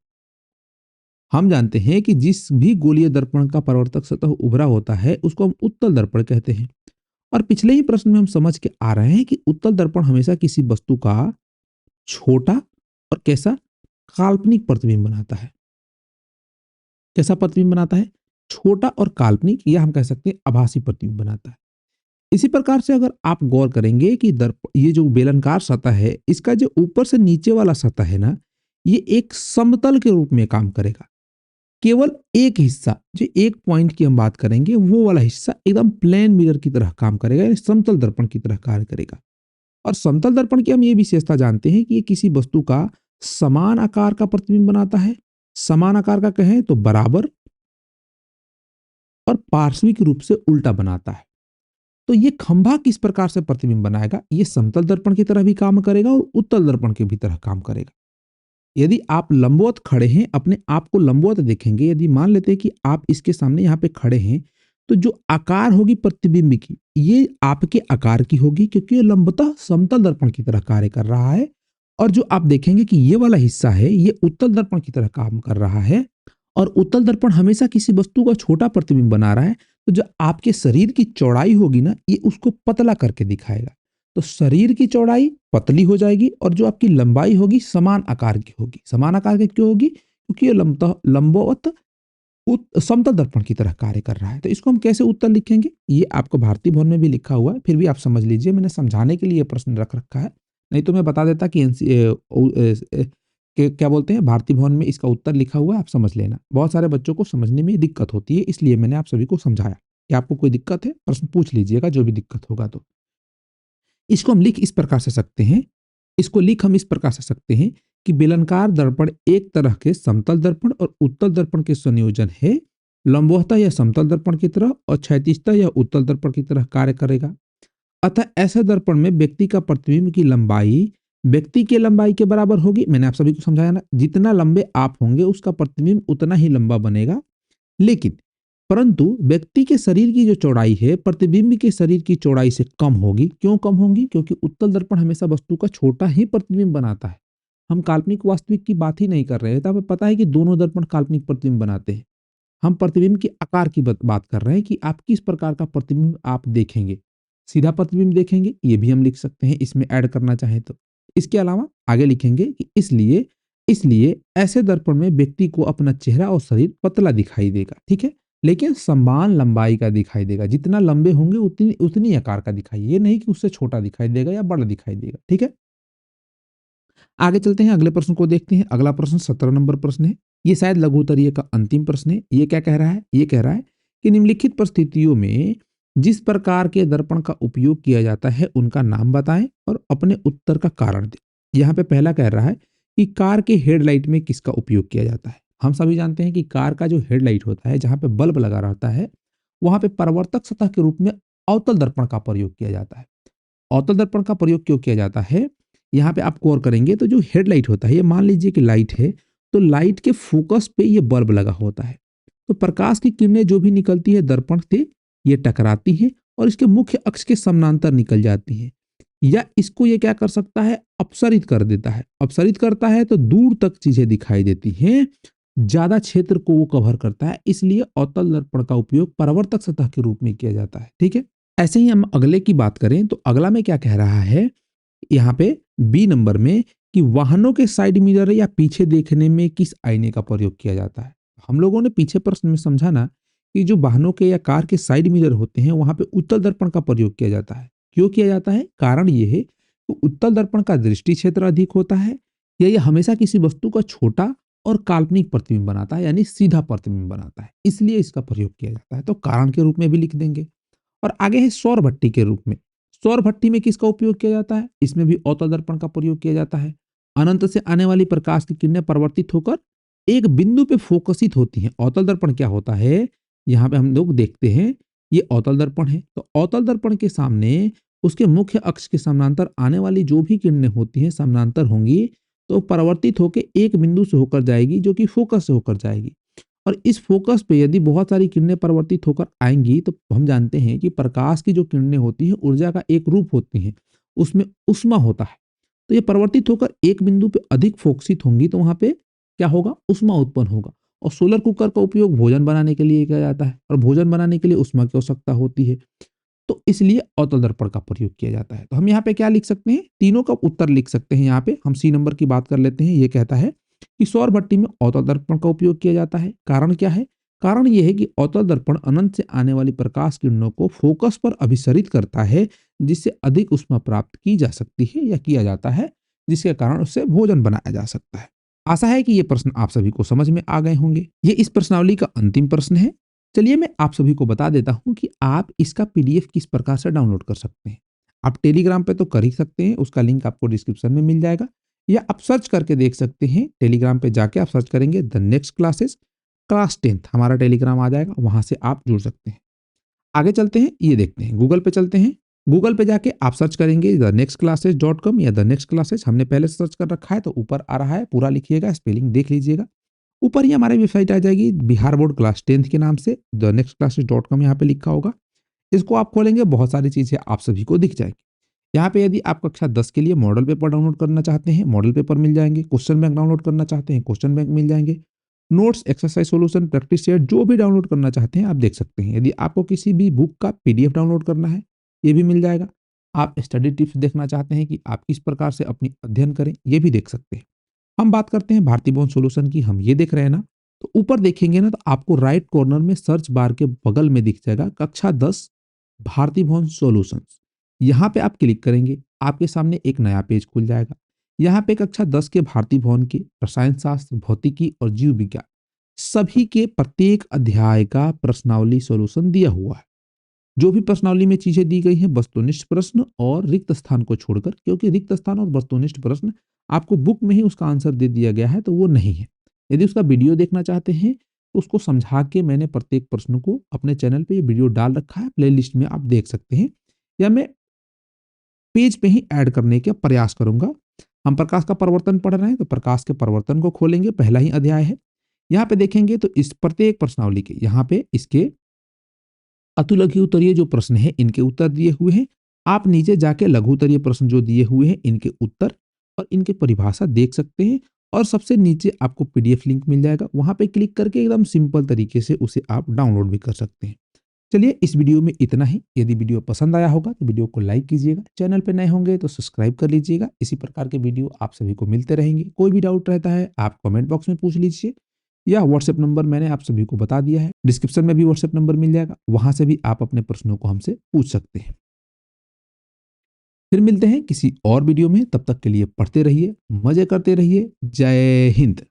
S1: हम जानते हैं कि जिस भी गोलीय दर्पण का परावर्तक सतह उभरा होता है उसको हम उत्तल दर्पण कहते हैं। और पिछले ही प्रश्न में हम समझ के आ रहे हैं कि उत्तल दर्पण हमेशा किसी वस्तु का छोटा और कैसा काल्पनिक प्रतिबिंब बनाता है। कैसा प्रतिबिंब बनाता है, छोटा और काल्पनिक, या हम कह सकते हैं आभासी प्रतिबिंब बनाता है। इसी प्रकार से अगर आप गौर करेंगे कि ये जो बेलनाकार सतह है इसका जो ऊपर से नीचे वाला सतह है ना, ये एक समतल के रूप में काम करेगा। केवल एक हिस्सा, जो एक पॉइंट की हम बात करेंगे, वो वाला हिस्सा एकदम प्लेन मिरर की तरह काम करेगा, यानी समतल दर्पण की तरह कार्य करेगा। और समतल दर्पण की हम ये विशेषता जानते हैं कि ये किसी वस्तु का समान आकार का प्रतिबिंब बनाता है। समान आकार का कहें तो बराबर और पार्श्विक रूप से उल्टा बनाता है। तो ये खंभा किस प्रकार से प्रतिबिंब बनाएगा, ये समतल दर्पण की तरह भी काम करेगा और उत्तल दर्पण की भी तरह काम करेगा। यदि आप लंबवत खड़े हैं, अपने आप को लंबवत देखेंगे, यदि मान लेते हैं कि आप इसके सामने यहाँ पे खड़े हैं, तो जो आकार होगी प्रतिबिंब की, ये आपके आकार की होगी क्योंकि ये लंबतः समतल दर्पण की तरह कार्य कर रहा है। और जो आप देखेंगे कि ये वाला हिस्सा है, ये उत्तल दर्पण की तरह काम कर रहा है और उत्तल दर्पण हमेशा किसी वस्तु का छोटा प्रतिबिंब बना रहा है, तो जो आपके शरीर की चौड़ाई होगी ना, ये उसको पतला करके दिखाएगा। तो शरीर की चौड़ाई पतली हो जाएगी और जो आपकी लंबाई होगी समान आकार की होगी। समान आकार की क्यों होगी? क्योंकि ये लंबवत समतल दर्पण की तरह कार्य कर रहा है। तो इसको हम कैसे उत्तर लिखेंगे? ये आपको भारतीय भवन में भी लिखा हुआ है, फिर भी आप समझ लीजिए, मैंने समझाने के लिए ये प्रश्न रख रखा है। नहीं तो मैं बता देता कि क्या बोलते हैं, भारतीय भवन में इसका उत्तर लिखा हुआ है, आप समझ लेना। बहुत सारे बच्चों को समझने में दिक्कत होती है, इसलिए मैंने आप सभी को समझाया कि आपको कोई दिक्कत है, प्रश्न पूछ लीजिएगा जो भी दिक्कत होगा तो। इसको हम लिख इस प्रकार से सकते हैं, इसको लिख हम इस प्रकार से सकते हैं कि बेलनाकार दर्पण एक तरह के समतल दर्पण और उत्तल दर्पण के संयोजन है। लंबवतः यह समतल दर्पण की तरह और क्षैतिजतः यह उत्तल दर्पण की तरह कार्य करेगा। अतः ऐसे दर्पण में व्यक्ति का प्रतिबिंब की लंबाई व्यक्ति की लंबाई के बराबर होगी। मैंने आप सभी को समझाया ना, जितना लंबे आप होंगे उसका प्रतिबिंब उतना ही लंबा बनेगा। लेकिन परंतु व्यक्ति के शरीर की जो चौड़ाई है प्रतिबिंब के शरीर की चौड़ाई से कम होगी। क्यों कम होगी? क्योंकि उत्तल दर्पण हमेशा वस्तु का छोटा ही प्रतिबिंब बनाता है। हम काल्पनिक वास्तविक की बात ही नहीं कर रहे हैं। तो हमें पता है कि दोनों दर्पण काल्पनिक प्रतिबिंब बनाते हैं। हम प्रतिबिंब के आकार की बात कर रहे हैं कि आप किस प्रकार का प्रतिबिंब आप देखेंगे। सीधा प्रतिबिंब देखेंगे, ये भी हम लिख सकते हैं इसमें ऐड करना चाहें तो। इसके अलावा आगे लिखेंगे कि इसलिए इसलिए ऐसे दर्पण में व्यक्ति को अपना चेहरा और शरीर पतला दिखाई देगा, ठीक है, लेकिन समान लंबाई का दिखाई देगा। जितना लंबे होंगे उतनी उतनी आकार का दिखाई, ये नहीं कि उससे छोटा दिखाई देगा या बड़ा दिखाई देगा, ठीक है। आगे चलते हैं, अगले प्रश्न को देखते हैं। अगला प्रश्न 17 नंबर प्रश्न है। ये शायद लघु उत्तरीय का अंतिम प्रश्न है। ये क्या कह रहा है? ये कह रहा है कि निम्नलिखित परिस्थितियों में जिस प्रकार के दर्पण का उपयोग किया जाता है उनका नाम बताएं और अपने उत्तर का कारण दें। यहाँ पे पहला कह रहा है कि कार के हेडलाइट में किसका उपयोग किया जाता है। हम सभी जानते हैं कि कार का जो हेडलाइट होता है, जहाँ पे बल्ब लगा रहता है, वहां पे परावर्तक सतह के रूप में अवतल दर्पण का प्रयोग किया जाता है। अवतल दर्पण का प्रयोग क्यों किया जाता है? यहाँ पे आप गौर करेंगे तो जो हेडलाइट होता है, ये मान लीजिए कि लाइट है, तो लाइट के फोकस पे ये बल्ब लगा होता है। तो प्रकाश की किरणें जो भी निकलती है दर्पण से, ये टकराती हैं और इसके मुख्य अक्ष के समानांतर निकल जाती हैं। या इसको ये क्या कर सकता है? अपसरित कर देता है। अपसरित करता है तो दूर तक चीजें दिखाई देती हैं, ज्यादा क्षेत्र को वो कवर करता है। इसलिए अवतल दर्पण का उपयोग परावर्तक सतह के रूप में किया जाता है, ठीक है। ऐसे ही हम अगले की बात करें तो अगला में क्या कह रहा है यहाँ पे बी नंबर में, कि वाहनों के साइड मिरर या पीछे देखने में किस आईने का प्रयोग किया जाता है। हम लोगों ने पीछे प्रश्न में समझा ना कि जो वाहनों के या कार के साइड मिरर होते हैं वहां पे उत्तल दर्पण का प्रयोग किया जाता है। क्यों किया जाता है? कारण ये है कि उत्तल दर्पण का दृष्टि क्षेत्र अधिक होता है या ये हमेशा किसी वस्तु का छोटा और काल्पनिक प्रतिबिंब बनाता है, यानी सीधा प्रतिबिंब बनाता है, इसलिए इसका प्रयोग किया जाता है। तो कारण के रूप में भी लिख देंगे। और आगे है सौर भट्टी के रूप में। सौर भट्टी में किसका उपयोग किया जाता है? इसमें भी अवतल दर्पण का प्रयोग किया जाता है। अनंत से आने वाली प्रकाश की किरणें परिवर्तित होकर एक बिंदु पे फोकसित होती हैं। अवतल दर्पण क्या होता है? यहाँ पे हम लोग देखते हैं, ये अवतल दर्पण है। तो अवतल दर्पण के सामने उसके मुख्य अक्ष के समानांतर आने वाली जो भी किरणें होती हैं समानांतर होंगी, तो परिवर्तित होकर एक बिंदु से होकर जाएगी जो कि फोकस से होकर जाएगी। और इस फोकस पे यदि बहुत सारी किरणें परिवर्तित होकर आएंगी तो हम जानते हैं कि प्रकाश की जो किरणें होती हैं ऊर्जा का एक रूप होती हैं, उसमें ऊष्मा होता है। तो ये परिवर्तित होकर एक बिंदु पे अधिक फोकसित होंगी तो वहां पे क्या होगा? ऊष्मा उत्पन्न होगा। और सोलर कुकर का उपयोग भोजन बनाने के लिए किया जाता है और भोजन बनाने के लिए ऊष्मा की आवश्यकता होती है। तो इसलिए अवतल दर्पण का प्रयोग किया जाता है। तो हम यहाँ पे क्या लिख सकते हैं? तीनों का उत्तर लिख सकते हैं। यहाँ पे हम सी नंबर की बात कर लेते हैं। ये कहता है कि सौर भट्टी में अवतल दर्पण का उपयोग किया जाता है। कारण क्या है? कारण यह है कि अवतल दर्पण अनंत से आने वाली प्रकाश किरणों को फोकस पर अभिसरित करता है, जिससे अधिक ऊष्मा प्राप्त की जा सकती है या किया जाता है, जिसके कारण उससे भोजन बनाया जा सकता है। आशा है कि ये प्रश्न आप सभी को समझ में आ गए होंगे। ये इस प्रश्नावली का अंतिम प्रश्न है। चलिए मैं आप सभी को बता देता हूं कि आप इसका पीडीएफ किस प्रकार से डाउनलोड कर सकते हैं। आप टेलीग्राम पे तो कर ही सकते हैं, उसका लिंक आपको डिस्क्रिप्शन में मिल जाएगा, या आप सर्च करके देख सकते हैं। टेलीग्राम पे जाके आप सर्च करेंगे the next classes class 10th, हमारा टेलीग्राम आ जाएगा, वहां से आप जुड़ सकते हैं। आगे चलते हैं, ये देखते हैं, गूगल पे चलते हैं। गूगल पे जाके आप सर्च करेंगे thenextclasses.com या द नेक्स्ट क्लासेस, हमने पहले से सर्च कर रखा है तो ऊपर आ रहा है, पूरा लिखिएगा, स्पेलिंग देख लीजिएगा। ऊपर ही हमारी वेबसाइट आ जाएगी बिहार बोर्ड क्लास 10th के नाम से, thenextclasses.com यहाँ पे लिखा होगा। इसको आप खोलेंगे, बहुत सारी चीज़ें आप सभी को दिख जाएगी। यहाँ पे यदि आप कक्षा 10 के लिए मॉडल पेपर डाउनलोड करना चाहते हैं, मॉडल पेपर मिल जाएँगे, क्वेश्चन बैंक डाउनलोड करना चाहते हैं, क्वेश्चन बैंक मिल जाएँगे, notes, exercise solution, practice set जो भी डाउनलोड करना चाहते हैं आप देख सकते हैं। यदि आपको किसी भी बुक का पीडीएफ डाउनलोड करना है, ये भी मिल जाएगा। आप स्टडी टिप्स देखना चाहते हैं कि आप किस प्रकार से अपनी अध्ययन करें, ये भी देख सकते हैं। हम बात करते हैं भारती भवन सॉल्यूशन की, हम ये देख रहे हैं ना, तो ऊपर देखेंगे ना तो आपको राइट कॉर्नर में सर्च बार के बगल में दिख जाएगा कक्षा 10 भारती भवन सॉल्यूशंस। यहाँ पे आप क्लिक करेंगे, आपके सामने एक नया पेज खुल जाएगा। यहाँ पे कक्षा 10 के भारती भवन के रसायन शास्त्र, भौतिकी और जीव विज्ञान सभी के प्रत्येक अध्याय का प्रश्नावली सॉल्यूशन दिया हुआ है। जो भी प्रश्नावली में चीजें दी गई हैं वस्तुनिष्ठ प्रश्न और रिक्त स्थान को छोड़कर, क्योंकि रिक्त स्थान और वस्तुनिष्ठ प्रश्न आपको बुक में ही उसका आंसर दे दिया गया है तो वो नहीं है। यदि उसका वीडियो देखना चाहते हैं तो उसको समझा के मैंने प्रत्येक प्रश्न को अपने चैनल पे ये वीडियो डाल रखा है, प्लेलिस्ट में आप देख सकते हैं, या मैं पेज पे ही ऐड करने का प्रयास करूंगा। हम प्रकाश का परिवर्तन पढ़ रहे हैं तो प्रकाश के परिवर्तन को खोलेंगे, पहला ही अध्याय है। यहाँ पे देखेंगे तो इस प्रत्येक प्रश्नावली के यहाँ पे इसके अतु लघु उत्तरीय जो प्रश्न है इनके उत्तर दिए हुए हैं। आप नीचे जाके लघु उत्तरीय प्रश्न जो दिए हुए हैं इनके उत्तर और इनके परिभाषा देख सकते हैं, और सबसे नीचे आपको पीडीएफ लिंक मिल जाएगा, वहां पे क्लिक करके एकदम सिंपल तरीके से उसे आप डाउनलोड भी कर सकते हैं। चलिए इस वीडियो में इतना ही। यदि वीडियो पसंद आया होगा तो वीडियो को लाइक कीजिएगा, चैनल पे नए होंगे तो सब्सक्राइब कर लीजिएगा। इसी प्रकार के वीडियो आप सभी को मिलते रहेंगे। कोई भी डाउट रहता है आप कमेंट बॉक्स में पूछ लीजिए, या व्हाट्सएप नंबर मैंने आप सभी को बता दिया है, डिस्क्रिप्शन में भी व्हाट्सएप नंबर मिल जाएगा, वहां से भी आप अपने प्रश्नों को हमसे पूछ सकते हैं। फिर मिलते हैं किसी और वीडियो में, तब तक के लिए पढ़ते रहिए, मजे करते रहिए। जय हिंद।